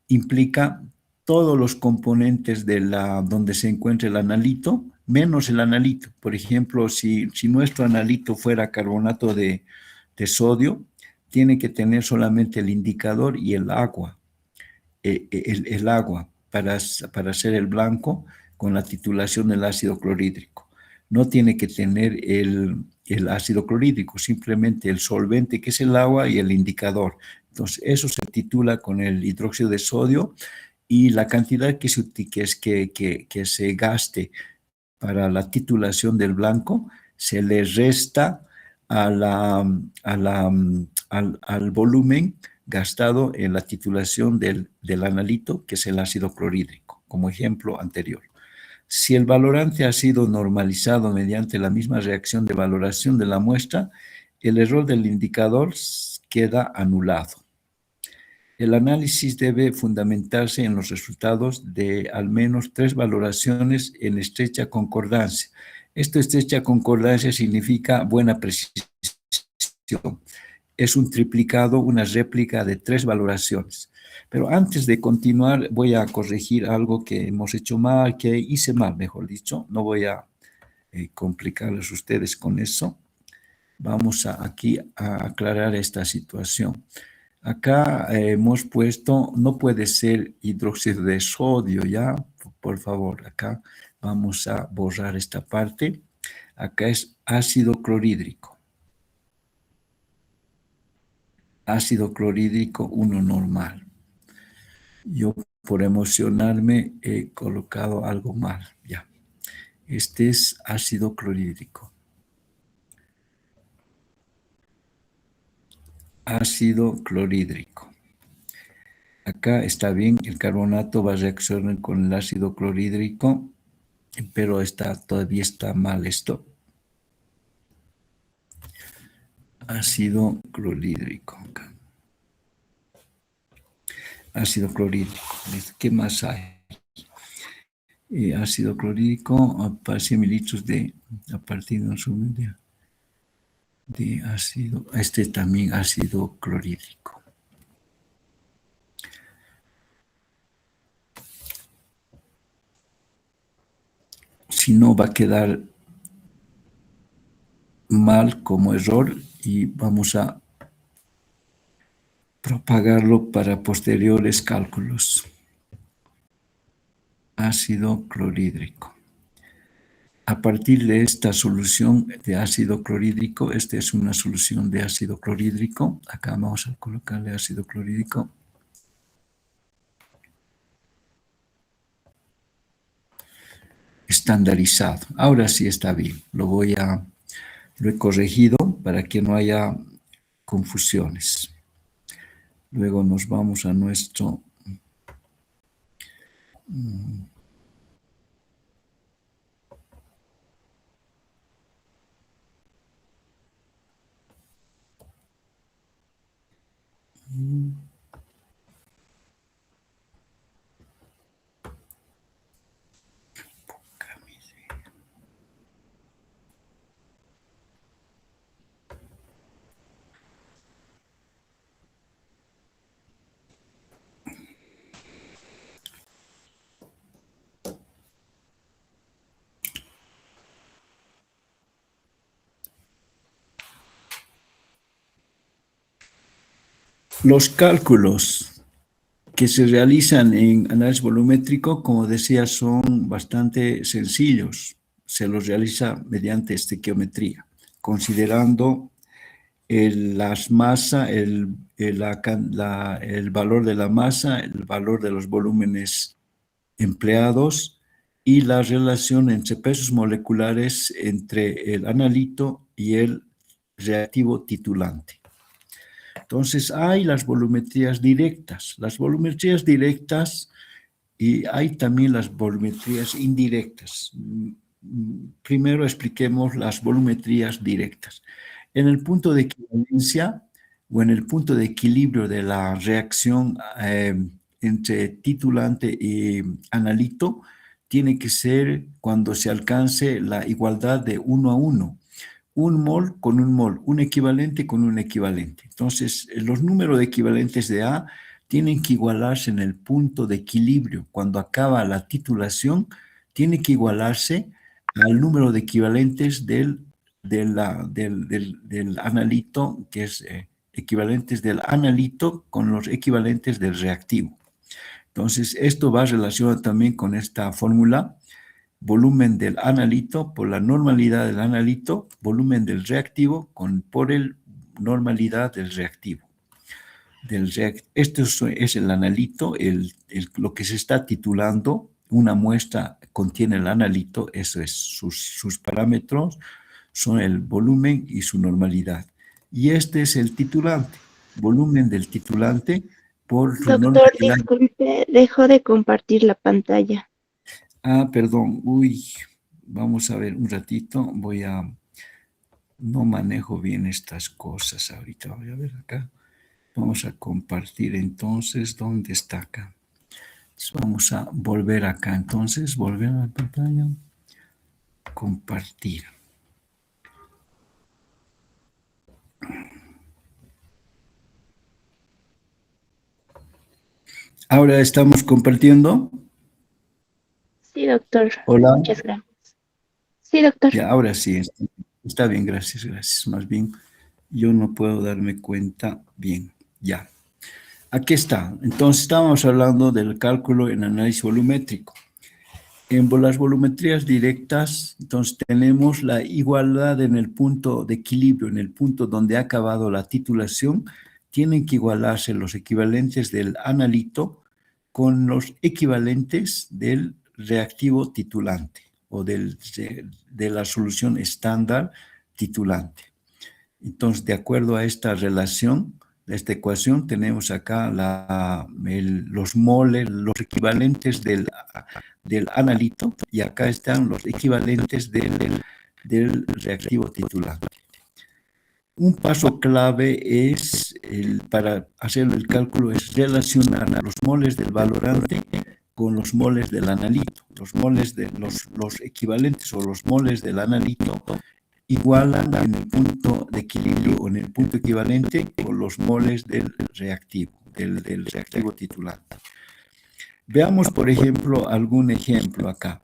implica todos los componentes donde se encuentra el analito, menos el analito. Por ejemplo, si nuestro analito fuera carbonato de sodio, tiene que tener solamente el indicador y el agua. El agua para hacer el blanco con la titulación del ácido clorhídrico. No tiene que tener el ácido clorhídrico, simplemente el solvente que es el agua y el indicador. Entonces, eso se titula con el hidróxido de sodio y la cantidad que se gaste para la titulación del blanco se le resta al volumen gastado en la titulación del analito, que es el ácido clorhídrico, como ejemplo anterior. Si el valorante ha sido normalizado mediante la misma reacción de valoración de la muestra, el error del indicador queda anulado. El análisis debe fundamentarse en los resultados de al menos 3 valoraciones en estrecha concordancia. Esta estrecha concordancia significa buena precisión. Es un triplicado, una réplica de 3 valoraciones. Pero antes de continuar, voy a corregir algo que hemos hecho mal, que hice mal, mejor dicho. No voy a complicarles a ustedes con eso. Vamos aquí a aclarar esta situación. Acá hemos puesto, no puede ser hidróxido de sodio, ¿ya? Por favor, acá vamos a borrar esta parte. Acá es ácido clorhídrico. Ácido clorhídrico 1 normal. Yo por emocionarme he colocado algo mal, ya. Este es ácido clorhídrico. Ácido clorhídrico. Acá está bien, el carbonato va a reaccionar con el ácido clorhídrico, pero todavía está mal esto. Ácido clorhídrico. Ácido clorhídrico. ¿Qué más hay? Ácido clorhídrico para 100 mililitros a partir de un zumo de ácido. Este también ácido clorhídrico. Si no, va a quedar mal como error y vamos a propagarlo para posteriores cálculos. Ácido clorhídrico. A partir de esta solución de ácido clorhídrico, esta es una solución de ácido clorhídrico. Acá vamos a colocarle ácido clorhídrico. Estandarizado. Ahora sí está bien. Lo he corregido para que no haya confusiones. Luego nos vamos a nuestro... Los cálculos que se realizan en análisis volumétrico, como decía, son bastante sencillos. Se los realiza mediante estequiometría, considerando las masas, el valor de la masa, el valor de los volúmenes empleados y la relación entre pesos moleculares entre el analito y el reactivo titulante. Entonces, hay las volumetrías directas. Las volumetrías directas y hay también las volumetrías indirectas. Primero expliquemos las volumetrías directas. En el punto de equivalencia o en el punto de equilibrio de la reacción entre titulante y analito, tiene que ser cuando se alcance la igualdad de 1 a 1. Un mol con un mol, un equivalente con un equivalente. Entonces, los números de equivalentes de A tienen que igualarse en el punto de equilibrio. Cuando acaba la titulación, tiene que igualarse al número de equivalentes del analito, que es equivalentes del analito con los equivalentes del reactivo. Entonces, esto va relacionado también con esta fórmula: volumen del analito por la normalidad del analito, volumen del reactivo por el normalidad del reactivo. Esto es el analito, lo que se está titulando. Una muestra contiene el analito, eso es, sus parámetros son el volumen y su normalidad. Y este es el titulante, volumen del titulante por su Doctor, normalidad. disculpe, dejo de compartir la pantalla. Ah, perdón, vamos a ver un ratito, no manejo bien estas cosas ahorita, voy a ver acá. Vamos a compartir entonces, ¿dónde está acá? Entonces vamos a volver acá, entonces, volver a la pantalla, compartir. Ahora estamos compartiendo. Sí, doctor. Hola. Muchas gracias. Sí, doctor. Ya, ahora sí. Está bien, gracias, gracias. Más bien, yo no puedo darme cuenta bien. Ya. Aquí está. Entonces, estábamos hablando del cálculo en análisis volumétrico. En las volumetrías directas, entonces tenemos la igualdad en el punto de equilibrio, en el punto donde ha acabado la titulación, tienen que igualarse los equivalentes del analito con los equivalentes del reactivo titulante o de la solución estándar titulante. Entonces, de acuerdo a esta relación, de esta ecuación, tenemos acá los moles, los equivalentes del analito, y acá están los equivalentes del reactivo titulante. Un paso clave para hacer el cálculo es relacionar los moles del valorante con los moles del analito. Los equivalentes o los moles del analito igualan en el punto de equilibrio o en el punto equivalente con los moles del reactivo titulante. Veamos, por ejemplo, algún ejemplo acá.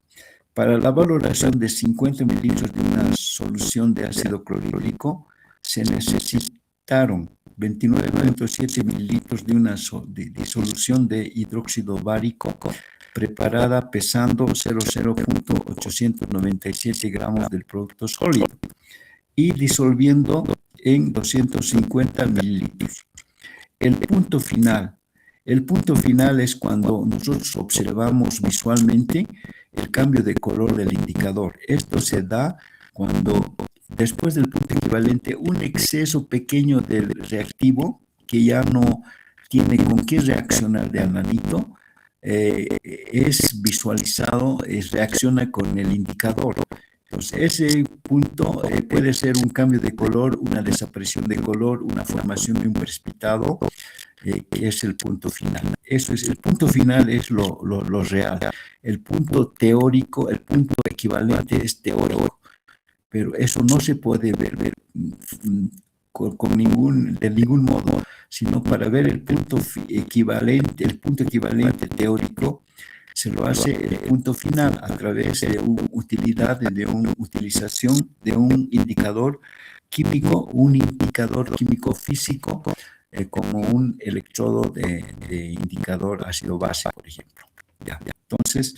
Para la valoración de 50 mililitros de una solución de ácido clorhídrico, se necesitaron 29.7 mililitros de una disolución de hidróxido bárico preparada pesando 0,897 gramos del producto sólido y disolviendo en 250 mililitros. El punto final es cuando nosotros observamos visualmente el cambio de color del indicador. Esto se da cuando, después del punto equivalente, un exceso pequeño del reactivo que ya no tiene con qué reaccionar de analito, es visualizado, reacciona con el indicador. Entonces, ese punto puede ser un cambio de color, una desaparición de color, una formación de un precipitado, que es el punto final. Eso es, el punto final es lo real. El punto teórico, el punto equivalente es teórico, pero eso no se puede ver de ningún modo, sino para ver el punto equivalente teórico, se lo hace el punto final a través de una utilización de un indicador químico, físico, como un electrodo de indicador ácido-base, por ejemplo. ¿Ya? Entonces,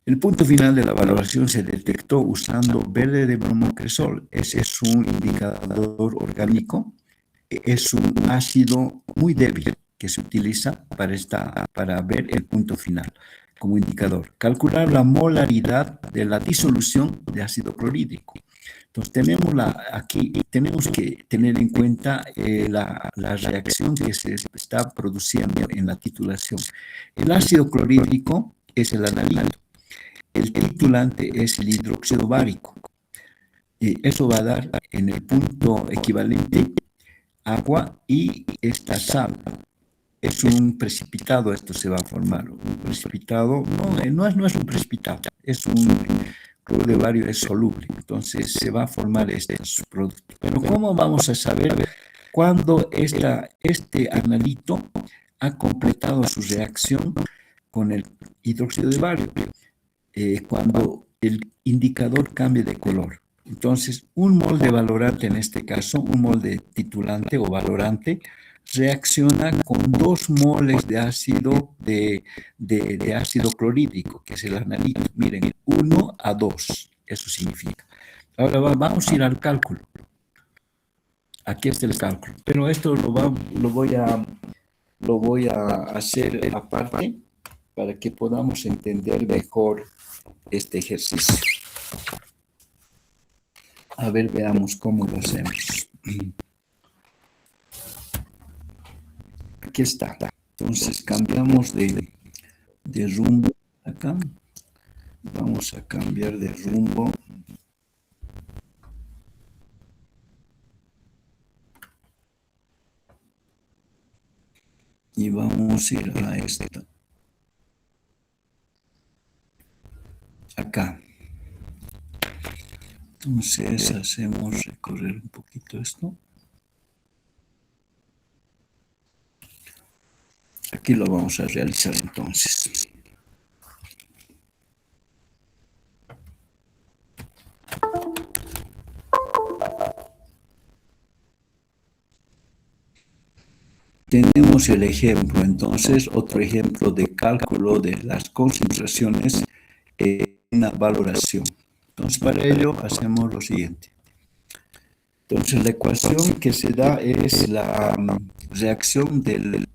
el punto final de la valoración se detectó usando verde de bromocresol. Ese es un indicador orgánico, es un ácido muy débil que se utiliza para ver el punto final como indicador. Calcular la molaridad de la disolución de ácido clorhídrico. Entonces, aquí tenemos que tener en cuenta la reacción que se está produciendo en la titulación. El ácido clorhídrico es el analito. El titulante es el hidróxido bárico. Eso va a dar en el punto equivalente agua y esta sal. Es un precipitado, esto se va a formar. Un precipitado, no es un precipitado, es un cloruro de bario, es soluble. Entonces se va a formar estos productos. Pero ¿cómo vamos a saber cuándo este analito ha completado su reacción con el hidróxido de bario? Cuando el indicador cambie de color. Entonces, un mol de valorante, en este caso, un mol de titulante o valorante, reacciona con 2 moles de ácido ácido clorhídrico, que es el analito. Miren, 1:2, eso significa. Ahora vamos a ir al cálculo. Aquí está el cálculo, pero esto lo voy a hacer aparte para que podamos entender mejor este ejercicio. A ver, veamos cómo lo hacemos. Aquí está. Entonces cambiamos de rumbo acá. Vamos a cambiar de rumbo. Y vamos a ir a esta. Acá. Entonces hacemos recorrer un poquito esto. Aquí lo vamos a realizar entonces. Tenemos el ejemplo, entonces, otro ejemplo de cálculo de las concentraciones en una valoración. Entonces, para ello hacemos lo siguiente. Entonces, la ecuación que se da es la reacción del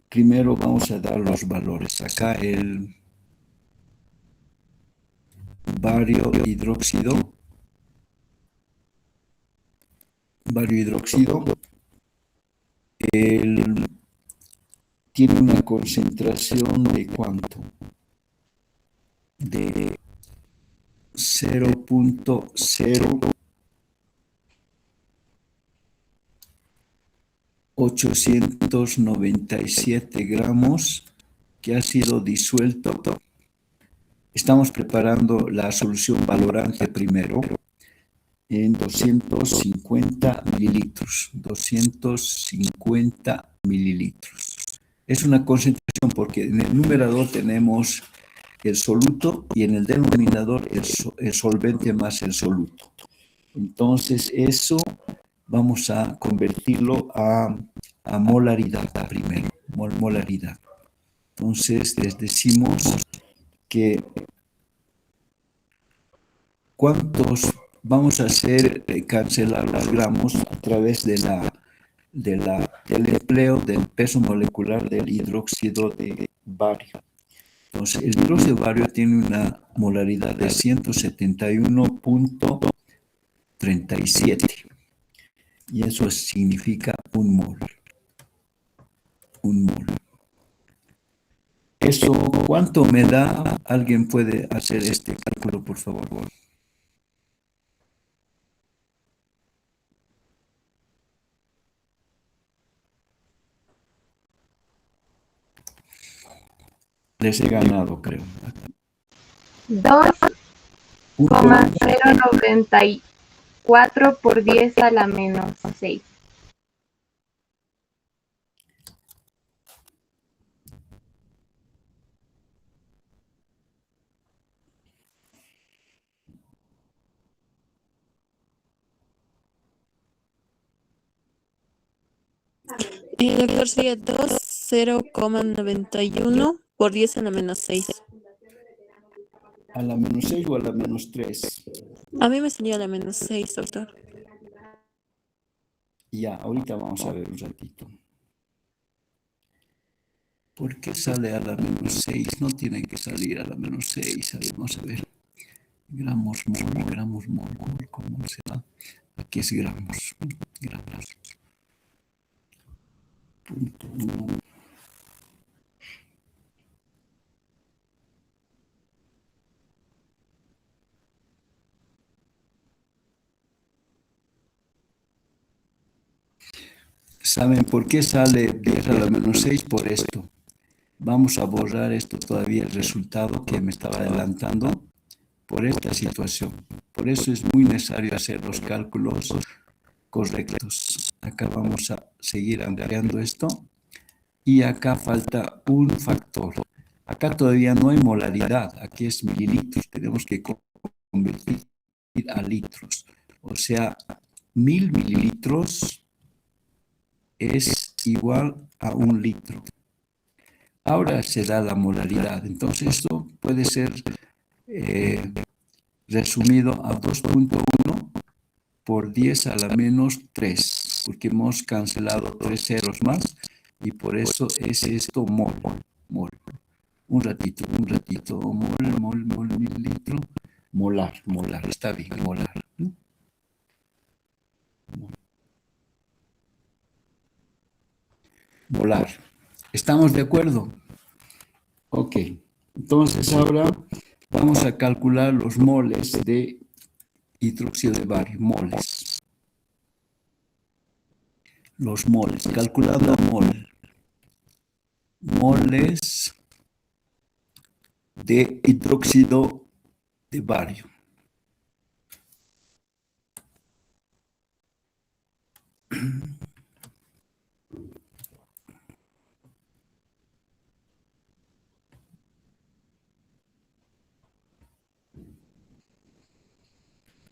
primero vamos a dar los valores. Acá el bario hidróxido tiene una concentración de ¿cuánto? De 0.0897 gramos que ha sido disuelto. Estamos preparando la solución valorante primero en 250 mililitros. 250 mililitros. Es una concentración porque en el numerador tenemos el soluto y en el denominador el solvente más el soluto. Entonces eso vamos a convertirlo a molaridad primero, molaridad. Entonces les decimos que cuántos vamos a hacer cancelar los gramos a través del empleo del peso molecular del hidróxido de bario. Entonces, el hidróxido de bario tiene una molaridad de 171.37 y eso significa un mol. Un mol. ¿Eso cuánto me da? ¿Alguien puede hacer este cálculo, por favor? Les he ganado, creo. 2,094 por 10 a la menos 6. Doctor, sería 0,91 por 10 a la menos 6. ¿A la menos 6 o a la menos 3? A mí me salía a la menos 6, doctor. Ya, ahorita vamos a ver un ratito. ¿Por qué sale a la menos 6? No tiene que salir a la menos 6. Vamos a ver. Gramos, mol, ¿cómo se va? Aquí es gramos. Punto 1. ¿Saben por qué sale 10 a la menos 6? Por esto. Vamos a borrar esto todavía, el resultado que me estaba adelantando, por esta situación. Por eso es muy necesario hacer los cálculos correctos. Acá vamos a seguir ampliando esto. Y acá falta un factor. Acá todavía no hay molaridad. Aquí es mililitros. Tenemos que convertir a litros. O sea, 1000 mililitros es igual a 1 litro. Ahora se da la molaridad. Entonces esto puede ser resumido a 2.1 por 10 a la menos 3, porque hemos cancelado 3 ceros más y por eso es esto mol. Un ratito, mol, mililitro, molar, está bien, molar. Molar. ¿Estamos de acuerdo? Ok. Entonces ahora vamos a calcular los moles de hidróxido de bario, moles. Los moles, calculando moles de hidróxido de bario.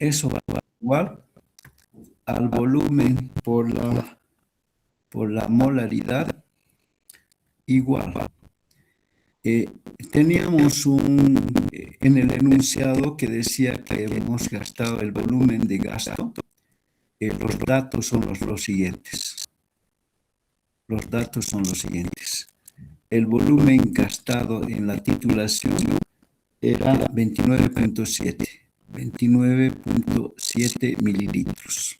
eso va igual al volumen por la molaridad, igual. Teníamos en el enunciado que decía que hemos gastado el volumen de gasto. Los datos son los siguientes. Los datos son los siguientes. El volumen gastado en la titulación era 29.7 mililitros.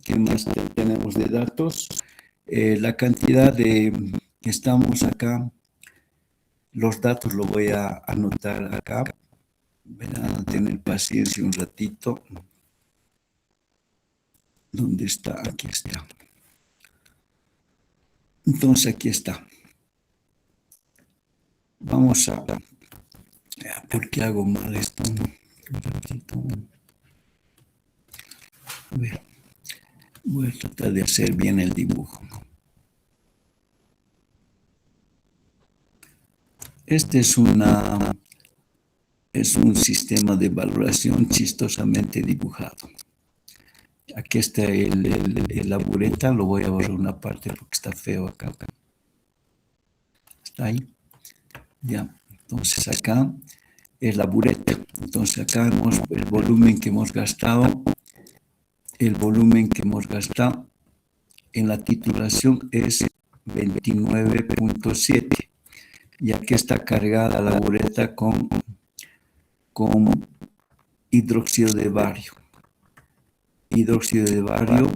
¿Qué más tenemos de datos? La cantidad que estamos acá, los datos lo voy a anotar acá. Verán, a tener paciencia un ratito. ¿Dónde está? Aquí está. Entonces, aquí está. Vamos a... ¿Por qué hago mal esto? Un ratito. A ver. Voy a tratar de hacer bien el dibujo. Este es un sistema de valoración chistosamente dibujado. Aquí está la bureta, lo voy a borrar una parte porque está feo acá. ¿Está ahí? Ya, entonces acá es la bureta. Entonces acá vemos el volumen que hemos gastado. El volumen que hemos gastado en la titulación es 29.7. Y aquí está cargada la bureta con hidróxido de bario. Hidróxido de bario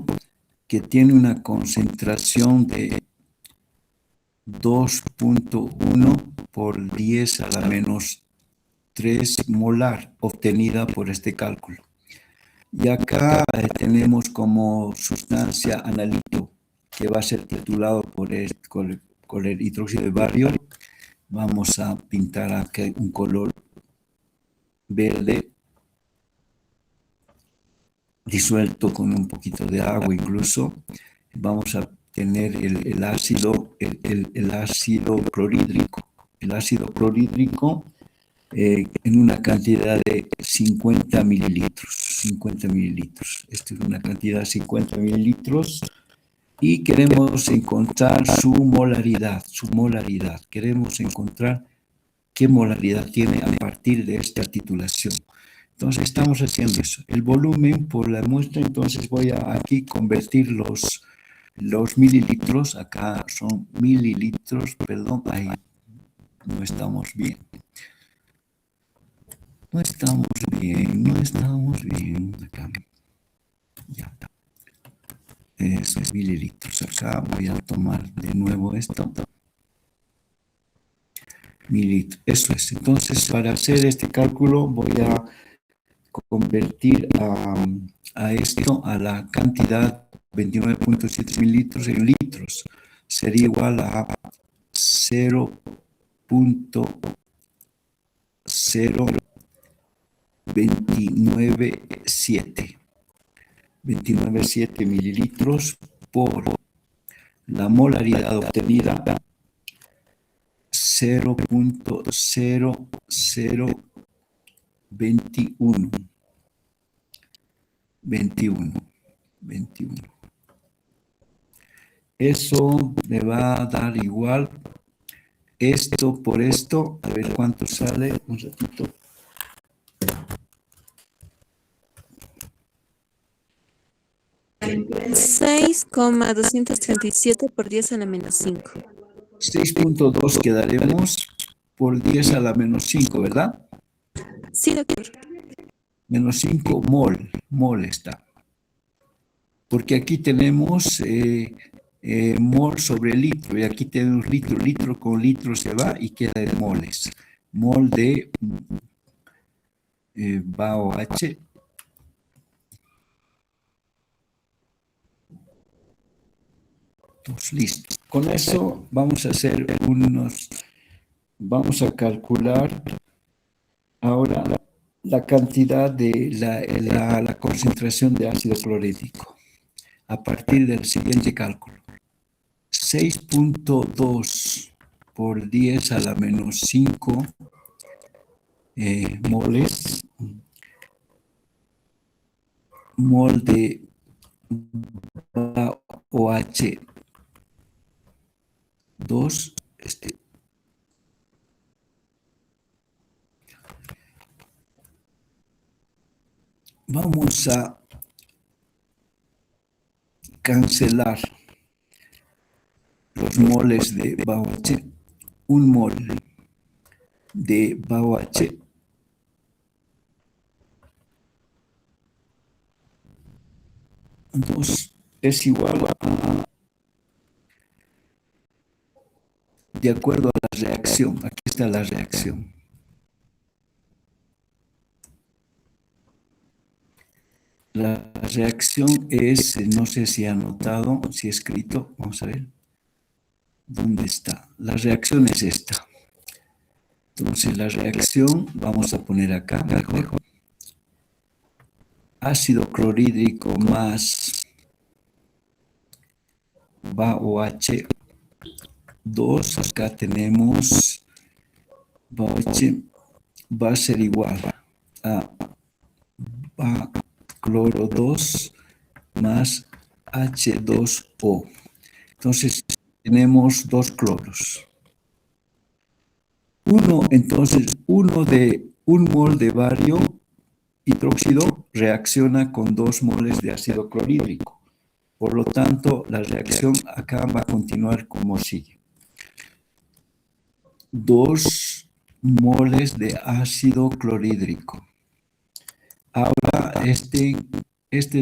que tiene una concentración de 2.1 por 10 a la menos 3 molar obtenida por este cálculo. Y acá tenemos como sustancia analito que va a ser titulado con el hidróxido de bario. Vamos a pintar aquí un color verde disuelto con un poquito de agua incluso. Vamos a tener el ácido clorhídrico. El ácido clorhídrico en una cantidad de 50 mililitros. 50 mililitros. Esta es una cantidad de 50 mililitros. Y queremos encontrar su molaridad. Queremos encontrar qué molaridad tiene a partir de esta titulación. Entonces estamos haciendo eso. El volumen por la muestra, entonces voy a aquí convertir los mililitros. Acá son mililitros, perdón, ahí no estamos bien. No estamos bien. Acá. Ya. Eso es mililitros. Acá voy a tomar de nuevo esto. Mililitros. Eso es. Entonces, para hacer este cálculo voy a convertir a esto, a la cantidad 29.7 mililitros en litros. Sería igual a 0.0297. 29.7 mililitros por la molaridad obtenida 0.0021. 21. Eso me va a dar igual esto por esto. A ver cuánto sale. Un ratito. $6,237 por 10 a la menos 5. 6.2 quedaremos por 10 a la menos 5, ¿verdad? Sí, doctor. Menos 5 mol está. Porque aquí tenemos mol sobre litro, y aquí tenemos litro con litro se va y queda en moles. Mol de BaOH. Pues listo. Con eso vamos a hacer vamos a calcular ahora la cantidad de la concentración de ácido clorhídrico a partir del siguiente cálculo. 6.2 por 10 a la menos 5 moles mol de OH 2, vamos a cancelar los moles de BAOH. Un mol de BAOH es igual a, de acuerdo a la reacción. Aquí está la reacción. La reacción es, no sé si he anotado, si he escrito, vamos a ver. ¿Dónde está? La reacción es esta. Entonces, la reacción, vamos a poner acá mejor. Ácido clorhídrico más BAOH 2, acá tenemos BAOH, va a ser igual a cloro 2 más H2O. Entonces, tenemos dos cloros. Un mol de bario hidróxido reacciona con 2 moles de ácido clorhídrico. Por lo tanto, la reacción acá va a continuar como sigue. 2 moles de ácido clorhídrico. Ahora, este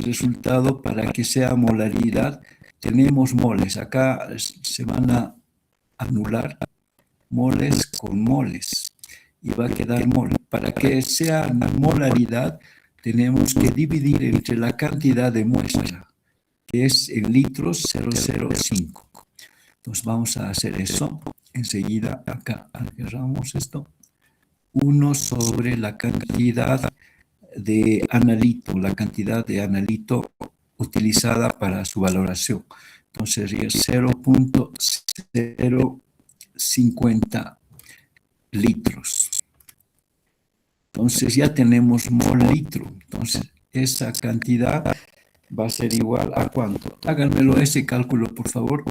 resultado, para que sea molaridad, tenemos moles. Acá se van a anular moles con moles y va a quedar mol. Para que sea molaridad, tenemos que dividir entre la cantidad de muestra, que es en litros 0,05. Entonces vamos a hacer eso. Enseguida acá agarramos esto. 1 sobre la cantidad de analito, utilizada para su valoración. Entonces sería 0.050 litros. Entonces ya tenemos mol litro. Entonces esa cantidad va a ser igual a ¿cuánto? Háganmelo ese cálculo, por favor.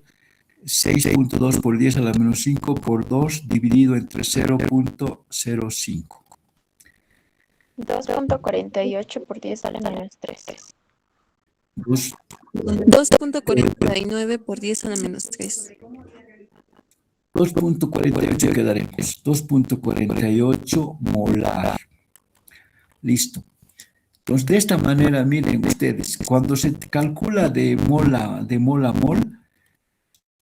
6.2 por 10 a la menos 5 por 2 dividido entre 0.05. 2.48 por 10 a la menos 3. 2.49 por 10 a la menos 3. 2.48 quedaremos. 2.48 molar. Listo. Entonces, de esta manera, miren ustedes, cuando se calcula de mol a mol,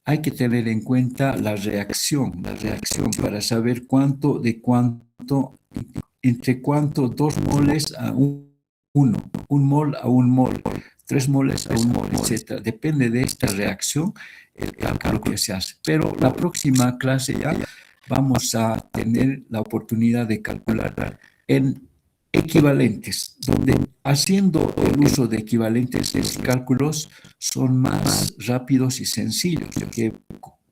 hay que tener en cuenta la reacción para saber entre cuánto 2 moles a 1 mol a 1 mol, 3 moles a 1 mol, etc. Depende de esta reacción el cálculo que se hace. Pero la próxima clase ya vamos a tener la oportunidad de calcular en equivalentes, donde haciendo el uso de equivalentes los cálculos son más rápidos y sencillos que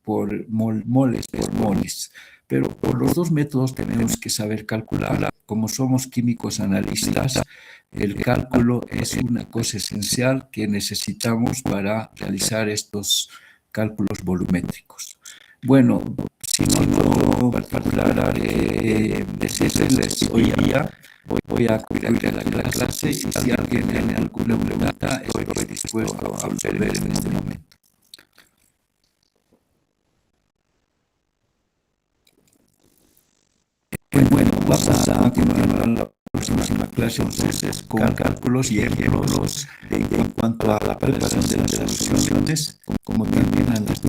por moles, por moles. Pero por los dos métodos tenemos que saber calcular. Como somos químicos analistas, el cálculo es una cosa esencial que necesitamos para realizar estos cálculos volumétricos. Bueno, si no particular decirles hoy día, voy a cuidar la clase y si alguien tiene alguna pregunta, estoy dispuesto a resolver en este momento. Bueno, vamos a continuar la próxima clase entonces con cálculos y ejemplos en cuanto a la preparación de las soluciones, como también a las